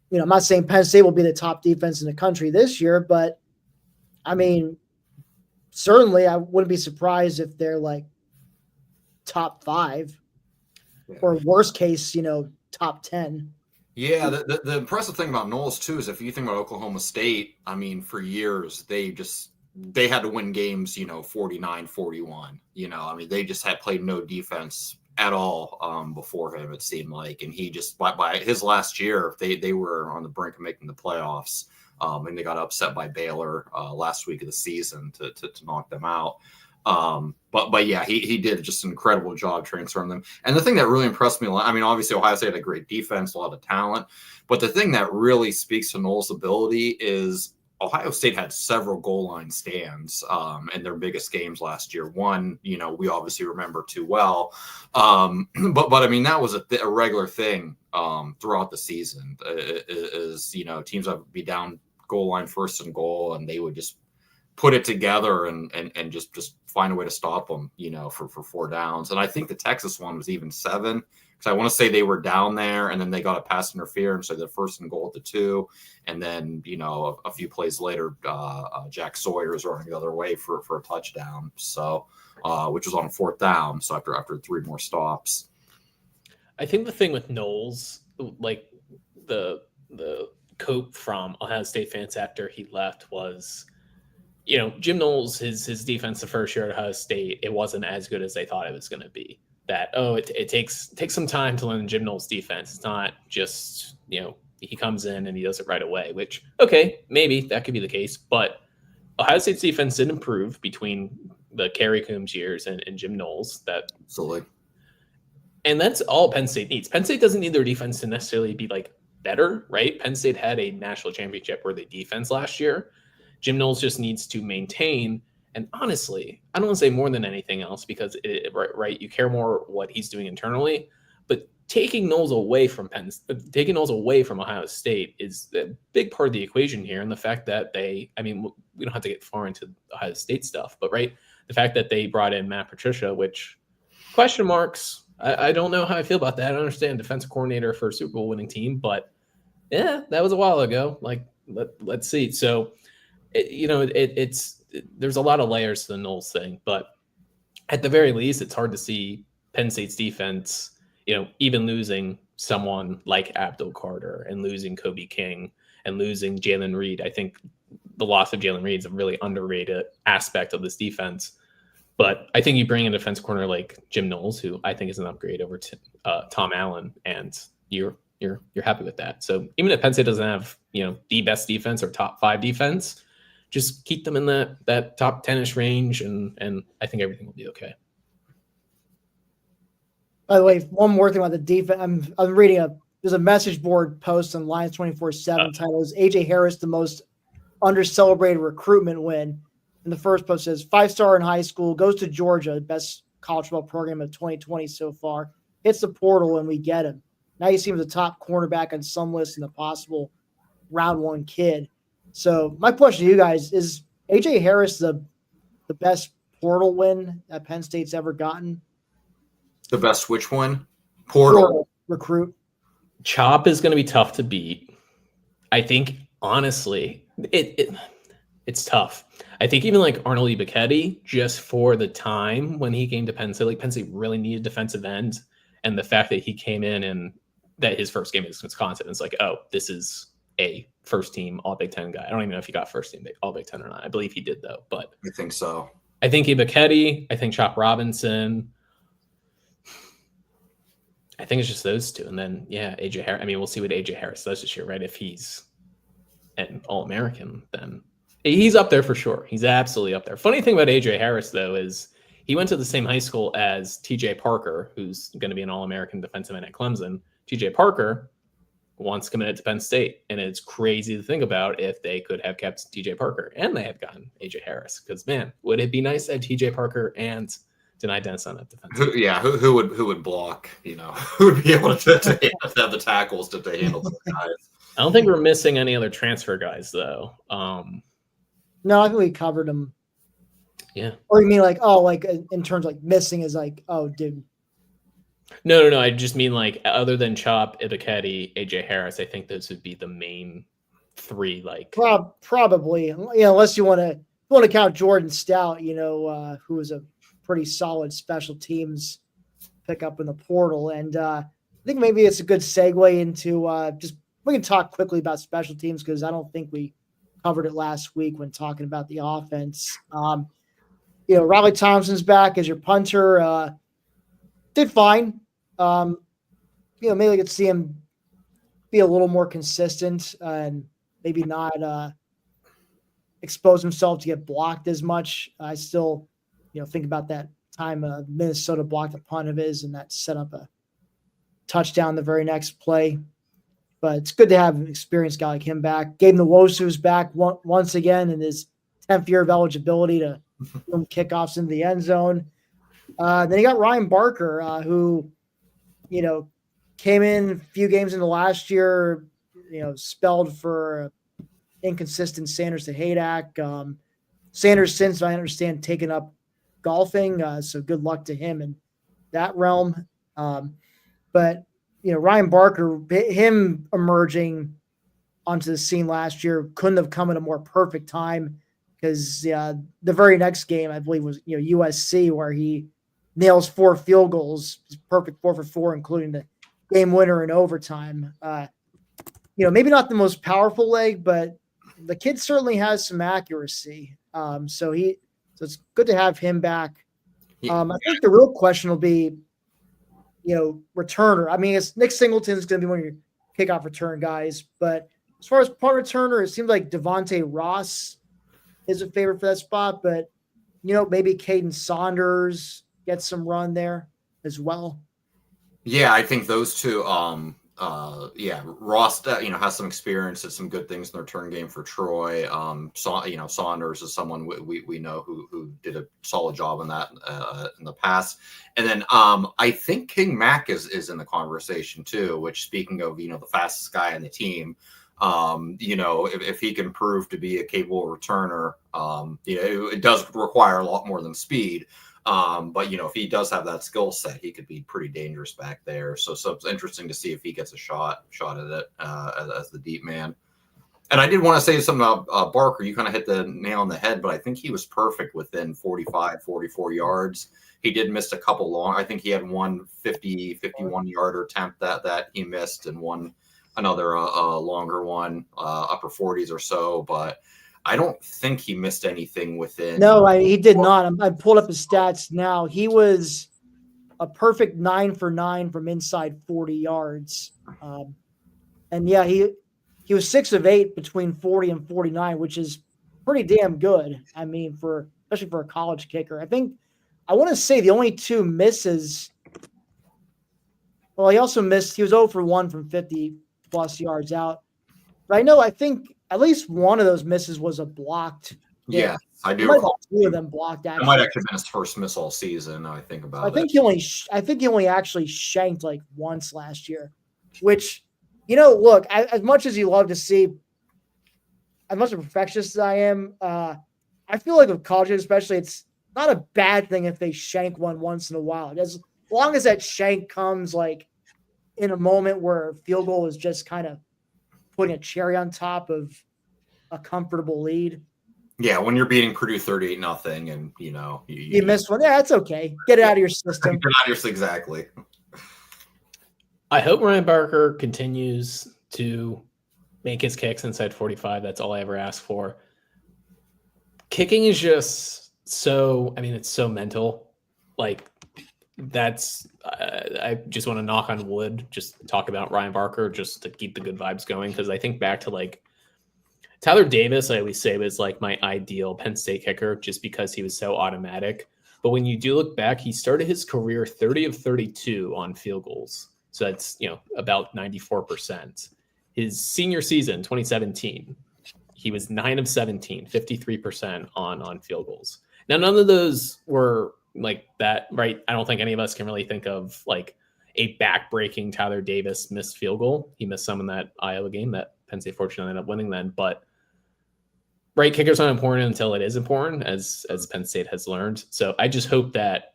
you know, I'm not saying Penn State will be the top defense in the country this year, but I mean, certainly I wouldn't be surprised if they're like top 5 or worst case, you know, top 10. Yeah, the impressive thing about Knowles too is if you think about Oklahoma State, I mean, for years they had to win games, you know, 49-41. You know, I mean, they just had played no defense at all before him, it seemed like. And he just by his last year, they were on the brink of making the playoffs. And they got upset by Baylor last week of the season to knock them out. But yeah, he did just an incredible job transferring them. And the thing that really impressed me, I mean, obviously Ohio State had a great defense, a lot of talent, but the thing that really speaks to Knowles' ability is Ohio State had several goal line stands in their biggest games last year. One, we obviously remember too well. But I mean, that was a regular thing throughout the season. Teams would be down goal line first and goal, and they would just put it together and just find a way to stop them, for 4 downs. And I think the Texas one was even 7. Because I want to say they were down there, and then they got a pass interference, so the first and goal at the 2, and then a few plays later, Jack Sawyer is running the other way for a touchdown. So, which was on 4th down. So after 3 more stops, I think the thing with Knowles, like the cope from Ohio State fans after he left was, Jim Knowles, his defense the first year at Ohio State, it wasn't as good as they thought it was going to be. That it takes some time to learn Jim Knowles' defense. It's not just he comes in and he does it right away. Which maybe that could be the case, but Ohio State's defense did improve between the Kerry Coombs years and Jim Knowles. That absolutely, and that's all Penn State needs. Penn State doesn't need their defense to necessarily be like better, right? Penn State had a national championship worthy defense last year. Jim Knowles just needs to maintain. And honestly, I don't want to say more than anything else because you care more what he's doing internally, but taking Knowles away from Ohio State is a big part of the equation here. And the fact that we don't have to get far into Ohio State stuff, but the fact that they brought in Matt Patricia, which question marks, I don't know how I feel about that. I understand defensive coordinator for a Super Bowl winning team, but yeah, that was a while ago. Let's see. So, there's a lot of layers to the Knowles thing, but at the very least, it's hard to see Penn State's defense, even losing someone like Abdul Carter and losing Kobe King and losing Jalen Reed. I think the loss of Jalen Reed is a really underrated aspect of this defense. But I think you bring in a defense corner like Jim Knowles, who I think is an upgrade over to Tom Allen, and you're happy with that. So even if Penn State doesn't have the best defense or top 5 defense, just keep them in that top 10-ish range, and I think everything will be okay. By the way, one more thing about the defense. I'm reading there's a message board post on Lions 24/7 titled "Is AJ Harris the most under-celebrated recruitment win?" And the first post says 5-star in high school, goes to Georgia, best college football program of 2020 so far. Hits the portal and we get him. Now you see him as a top cornerback on some list and a possible round 1 kid. So my question to you guys is: AJ Harris the best portal win that Penn State's ever gotten? The best which one? Portal recruit. Chop is going to be tough to beat. I think honestly, it's tough. I think even like Arnold Ebiketie, just for the time when he came to Penn State, Penn State really needed defensive end, and the fact that he came in and that his first game is Wisconsin, it's this is a first team All Big Ten guy. I don't even know if he got first team All Big Ten or not. I believe he did though, but I think so. I think Ebiketie, I think Chop Robinson. I think it's just those two. And then AJ Harris. We'll see what AJ Harris does this year, right? If he's an All-American, then he's up there for sure. He's absolutely up there. Funny thing about AJ Harris though is he went to the same high school as TJ Parker, who's going to be an All-American defensive end at Clemson. TJ Parker once committed to Penn State, and it's crazy to think about if they could have kept TJ Parker and they have gotten AJ Harris. Because man, would it be nice to have TJ Parker and Deni Dennis on that defense? Who would block? Who would be able to have the tackles to handle those guys? I don't think we're missing any other transfer guys though. No, I think we covered them. Yeah. Or you mean in terms of missing is dude. No. I just mean other than Chop, Ebiketie, AJ Harris, I think those would be the main 3. Probably, unless you want to count Jordan Stout, who was a pretty solid special teams pickup in the portal. And I think maybe it's a good segue into we can talk quickly about special teams because I don't think we covered it last week when talking about the offense. Riley Thompson's back as your punter. Did fine. Maybe we could see him be a little more consistent and maybe not expose himself to get blocked as much. I still, think about that time Minnesota blocked a punt of his, and that set up a touchdown the very next play. But it's good to have an experienced guy like him back. Gave him the Wosu's back once again in his 10th year of eligibility to kickoffs into the end zone. Then you got Ryan Barker, who, came in a few games in the last year, spelled for inconsistent Sanders to Haydak. Sanders, since I understand, taken up golfing, so good luck to him in that realm. But Ryan Barker, him emerging onto the scene last year couldn't have come at a more perfect time, because the very next game, I believe, was USC, where he nails 4 field goals, perfect 4 for 4, including the game winner in overtime. Maybe not the most powerful leg, but the kid certainly has some accuracy. So it's good to have him back. I think the real question will be, returner. I mean, it's Nick Singleton's going to be one of your kickoff return guys, but as far as punt returner, it seems like Devontae Ross is a favorite for that spot, but maybe Caden Saunders gets some run there as well. Yeah, I think those two. Ross, has some experience, did some good things in the return game for Troy. Saunders is someone we know who did a solid job in that in the past. And then I think King Mack is in the conversation too. Which, speaking of the fastest guy on the team, if he can prove to be a capable returner, it does require a lot more than speed. But if he does have that skill set, he could be pretty dangerous back there. So it's interesting to see if he gets a shot at it as the deep man. And I did want to say something about Barker. You kind of hit the nail on the head, but I think he was perfect within 45, 44 yards. He did miss a couple long. I think he had one 50, 51 yarder attempt that he missed, and another longer one, upper 40s or so. But I don't think he missed anything within. No, he did not. I pulled up his stats now. He was a perfect 9 for 9 from inside 40 yards. And yeah, he was 6 of 8 between 40 and 49, which is pretty damn good. I mean, especially for a college kicker. I want to say the only 2 misses. Well, he also missed. He was 0 for 1 from 50 plus yards out. But I think at least one of those misses was a blocked. Yeah, I do. Might have 2 of them blocked. It might actually been his first miss all season. I think about it. I think he only actually shanked like once last year, which, look, as much as you love to see, as much of a perfectionist as I am, I feel like with colleges especially, it's not a bad thing if they shank one once in a while. As long as that shank comes like in a moment where field goal is just kind of putting a cherry on top of a comfortable lead. Yeah, when you're beating Purdue 38-0, and you missed one. Yeah, that's okay. Get it out of your system. Get out of your, exactly. I hope Ryan Barker continues to make his kicks inside 45. That's all I ever ask for. Kicking is just it's so mental. Like, that's I just want to knock on wood, just talk about Ryan Barker just to keep the good vibes going, because I think back to like Tyler Davis, I always say, was like my ideal Penn State kicker just because he was so automatic. But when you do look back, he started his career 30 of 32 on field goals. So that's, about 94%. His senior season, 2017, he was 9 of 17, 53% on field goals. Now, none of those were like that, right? I don't think any of us can really think of like a back-breaking Tyler Davis missed field goal. He missed some in that Iowa game that Penn State fortunately ended up winning then. But right, kickers aren't important until it is important, as Penn State has learned. So I just hope that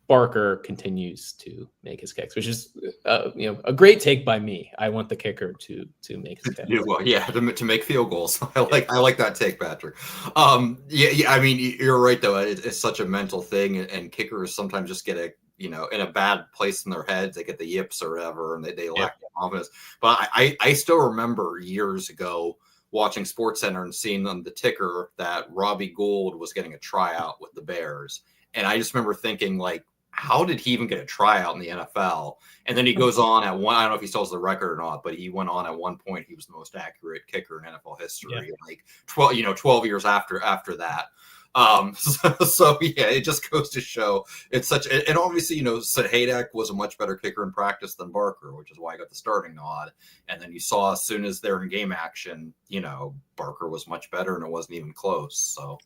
Barker continues to make his kicks, which is a great take by me. I want the kicker to make his kicks. To make field goals. I like that take, Patrick. I mean, you're right though. It's such a mental thing, and kickers sometimes just get in a bad place in their heads. They get the yips or whatever, and they lack confidence. But I still remember years ago watching SportsCenter and seeing on the ticker that Robbie Gould was getting a tryout with the Bears. And I just remember thinking, like, how did he even get a tryout in the NFL? And then he goes on at one, I don't know if he still has the record or not, but he went on at one point, he was the most accurate kicker in NFL history, like 12 years after that. So yeah, it just goes to show it's such, and obviously, Sahadek was a much better kicker in practice than Barker, which is why I got the starting nod. And then you saw as soon as they're in game action, Barker was much better and it wasn't even close. So.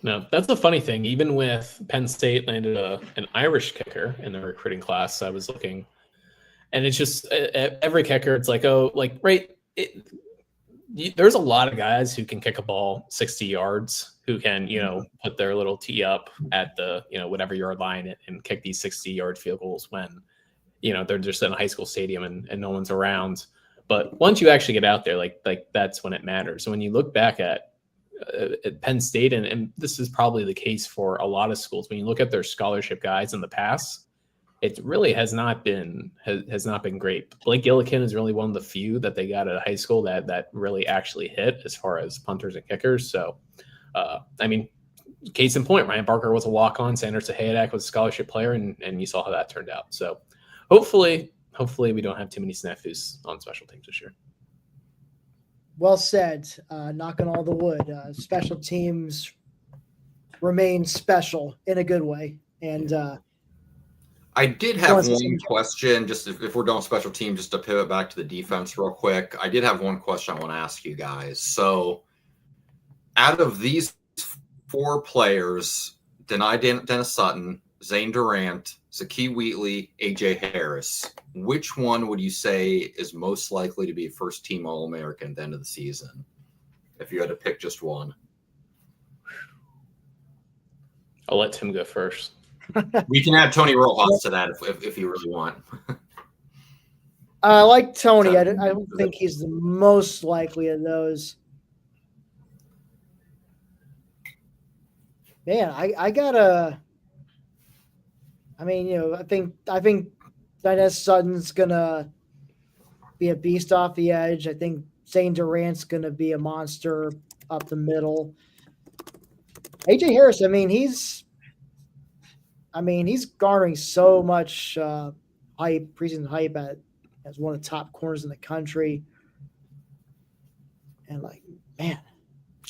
No, that's the funny thing. Even with Penn State landed an Irish kicker in the recruiting class, I was looking, and it's just every kicker. It's like, there's a lot of guys who can kick a ball 60 yards, who can, put their little tee up at the, whatever yard line and kick these 60-yard field goals when, they're just in a high school stadium and no one's around. But once you actually get out there, like that's when it matters. So when you look back at Penn State, and this is probably the case for a lot of schools, when you look at their scholarship guys in the past, it really has not been great. Blake Gillikin is really one of the few that they got at high school that really actually hit as far as punters and kickers. So, case in point, Ryan Barker was a walk-on, Sanders Sahadek was a scholarship player, and you saw how that turned out. So, hopefully we don't have too many snafus on special teams this year. Well said. Knock on all the wood. Special teams remain special in a good way. And I did have one question, just if we're doing special team, just to pivot back to the defense real quick. I did have one question I want to ask you guys. So out of these 4 players, Denai Dennis Sutton, Zane Durant, Zakee Wheatley, AJ Harris, which one would you say is most likely to be first-team All-American at the end of the season, if you had to pick just one? I'll let Tim go first. We can add Tony Rojas to that if you really want. I like Tony. I don't think he's the most likely of those. Man, I gotta. I think Dennis Sutton's gonna be a beast off the edge. I think Zane Durant's gonna be a monster up the middle. AJ Harris, he's garnering so much hype, preseason hype as one of the top corners in the country. And man,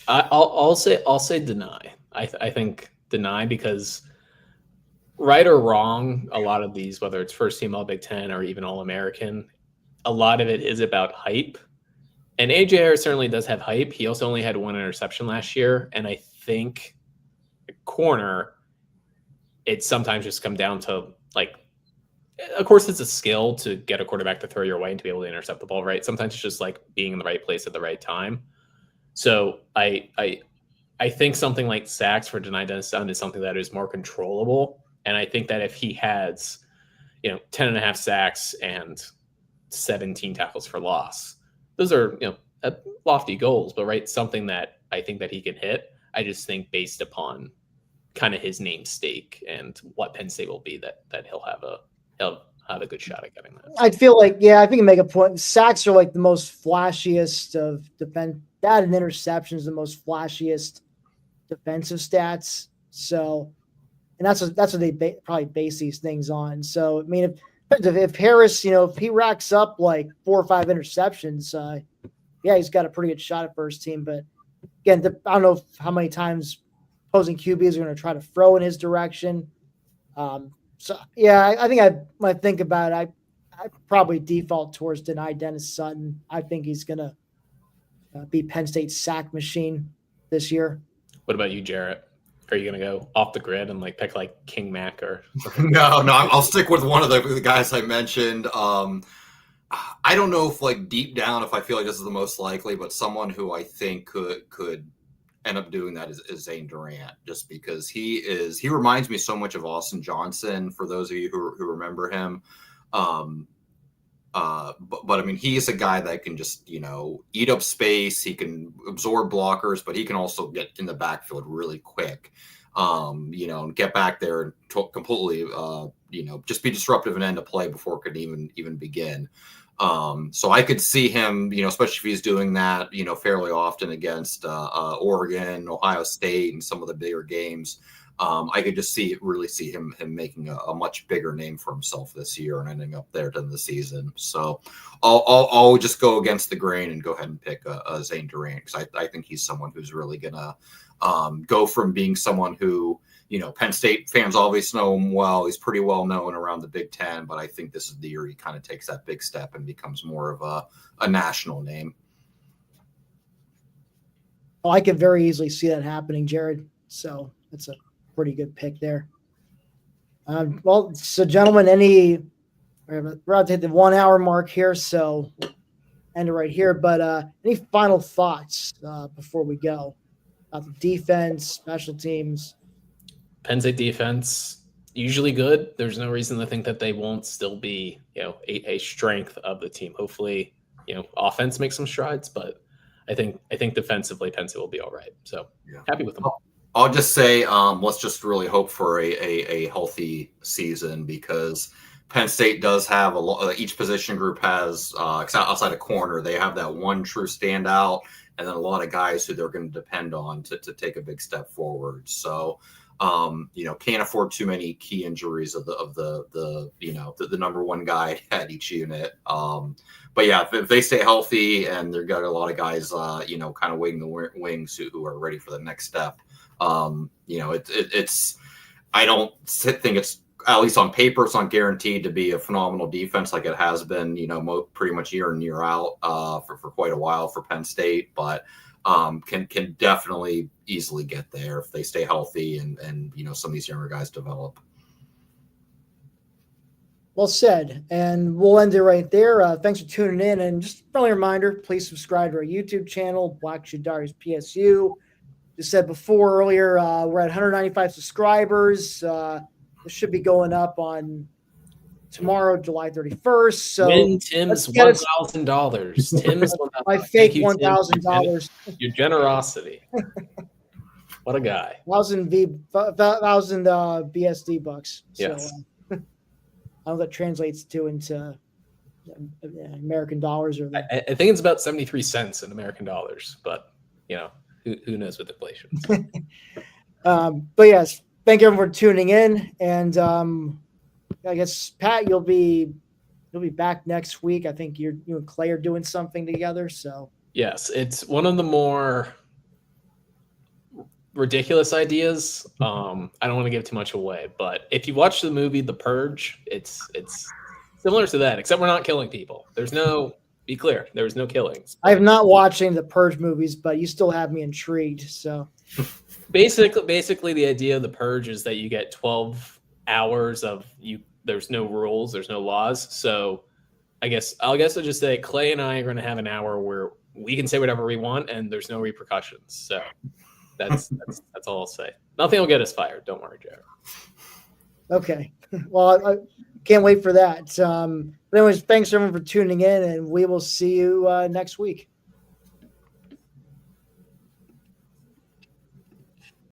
I'll say Denai. I think Denai, because right or wrong, a lot of these, whether it's first team All Big Ten or even All American, a lot of it is about hype. And AJ Harris certainly does have hype. He also only had 1 interception last year, and I think corner, it sometimes just come down to, of course, it's a skill to get a quarterback to throw your way and to be able to intercept the ball, right? Sometimes it's just being in the right place at the right time. So I think something like sacks for Denai Dennis Sutton is something that is more controllable. And I think that if he has, 10.5 sacks and 17 tackles for loss, those are, lofty goals, but right, something that I think that he can hit. I just think based upon kind of his namesake and what Penn State will be, that he'll have a good shot at getting that. I feel I think you make a point. Sacks are the most flashiest of defense. That and interceptions, the most flashiest defensive stats. So, and that's what they probably base these things on. So, if Harris, if he racks up 4 or 5 interceptions, he's got a pretty good shot at first team. But again, I don't know how many times opposing QBs are going to try to throw in his direction. I think I might think about it. I probably default towards Denai Dennis Sutton. I think he's going to be Penn State's sack machine this year. What about you, Jarrett? Are you going to go off the grid and pick King Mac or? No, I'll stick with one of the guys I mentioned. I don't know if deep down, if I feel like this is the most likely, but someone who I think could end up doing that is Zane Durant, just because he reminds me so much of Austin Johnson, for those of you who remember him. But he's a guy that can just, eat up space. He can absorb blockers, but he can also get in the backfield really quick, and get back there and completely, just be disruptive and end a play before it could even begin. So I could see him, especially if he's doing that, fairly often against Oregon, Ohio State, and some of the bigger games. I could just really see him making a much bigger name for himself this year and ending up there to the season. So I'll just go against the grain and go ahead and pick Zane Durant, because I think he's someone who's really gonna go from being someone who, Penn State fans obviously know him well. He's pretty well known around the Big Ten, but I think this is the year he kind of takes that big step and becomes more of a national name. Well, I could very easily see that happening, Jared. So that's a pretty good pick there. So gentlemen, we're about to hit the 1 hour mark here, so we'll end it right here. But any final thoughts before we go about the defense, special teams? Penn State defense, usually good. There's no reason to think that they won't still be, a strength of the team. Hopefully, offense makes some strides, but I think defensively Penn State will be all right. So happy with them. I'll just say, let's just really hope for a healthy season, because Penn State does have each position group has, outside of corner, they have that one true standout, and then a lot of guys who they're going to depend on to take a big step forward. So, can't afford too many key injuries of the number one guy at each unit. But yeah, if they stay healthy and they've got a lot of guys, kind of waiting the wings who are ready for the next step. It's I don't think it's, at least on paper, it's not guaranteed to be a phenomenal defense like it has been, pretty much year in, year out for quite a while for Penn State, but can definitely easily get there if they stay healthy and some of these younger guys develop. Well said. And we'll end it right there. Thanks for tuning in. And just a friendly reminder, please subscribe to our YouTube channel, Black Shoe Diaries PSU. Just said before earlier, we're at 195 subscribers. This should be going up on tomorrow, July 31st. So win Tim's $1,000. Tim's my fake $1,000. Your generosity. What a guy. 1,000 BSD bucks. Yes. So, I don't know what that translates to into American dollars, or I think it's about 73 cents in American dollars, but who knows with inflation. But yes, thank everyone for tuning in, and I guess Pat, you'll be back next week. I think you and Clay are doing something together. So yes, it's one of the more ridiculous ideas. I don't want to give too much away, but if you watch the movie The Purge, it's similar to that, except we're not killing people. Be clear, there's no killings. I have not watched any of the Purge movies, but you still have me intrigued. So basically the idea of The Purge is that you get 12 hours of there's no rules, there's no laws. So I guess I'll just say Clay and I are going to have an hour where we can say whatever we want and there's no repercussions. So that's all I'll say. Nothing will get us fired. Don't worry, Jared. Okay. Well, I can't wait for that. But anyways, thanks everyone for tuning in, and we will see you next week.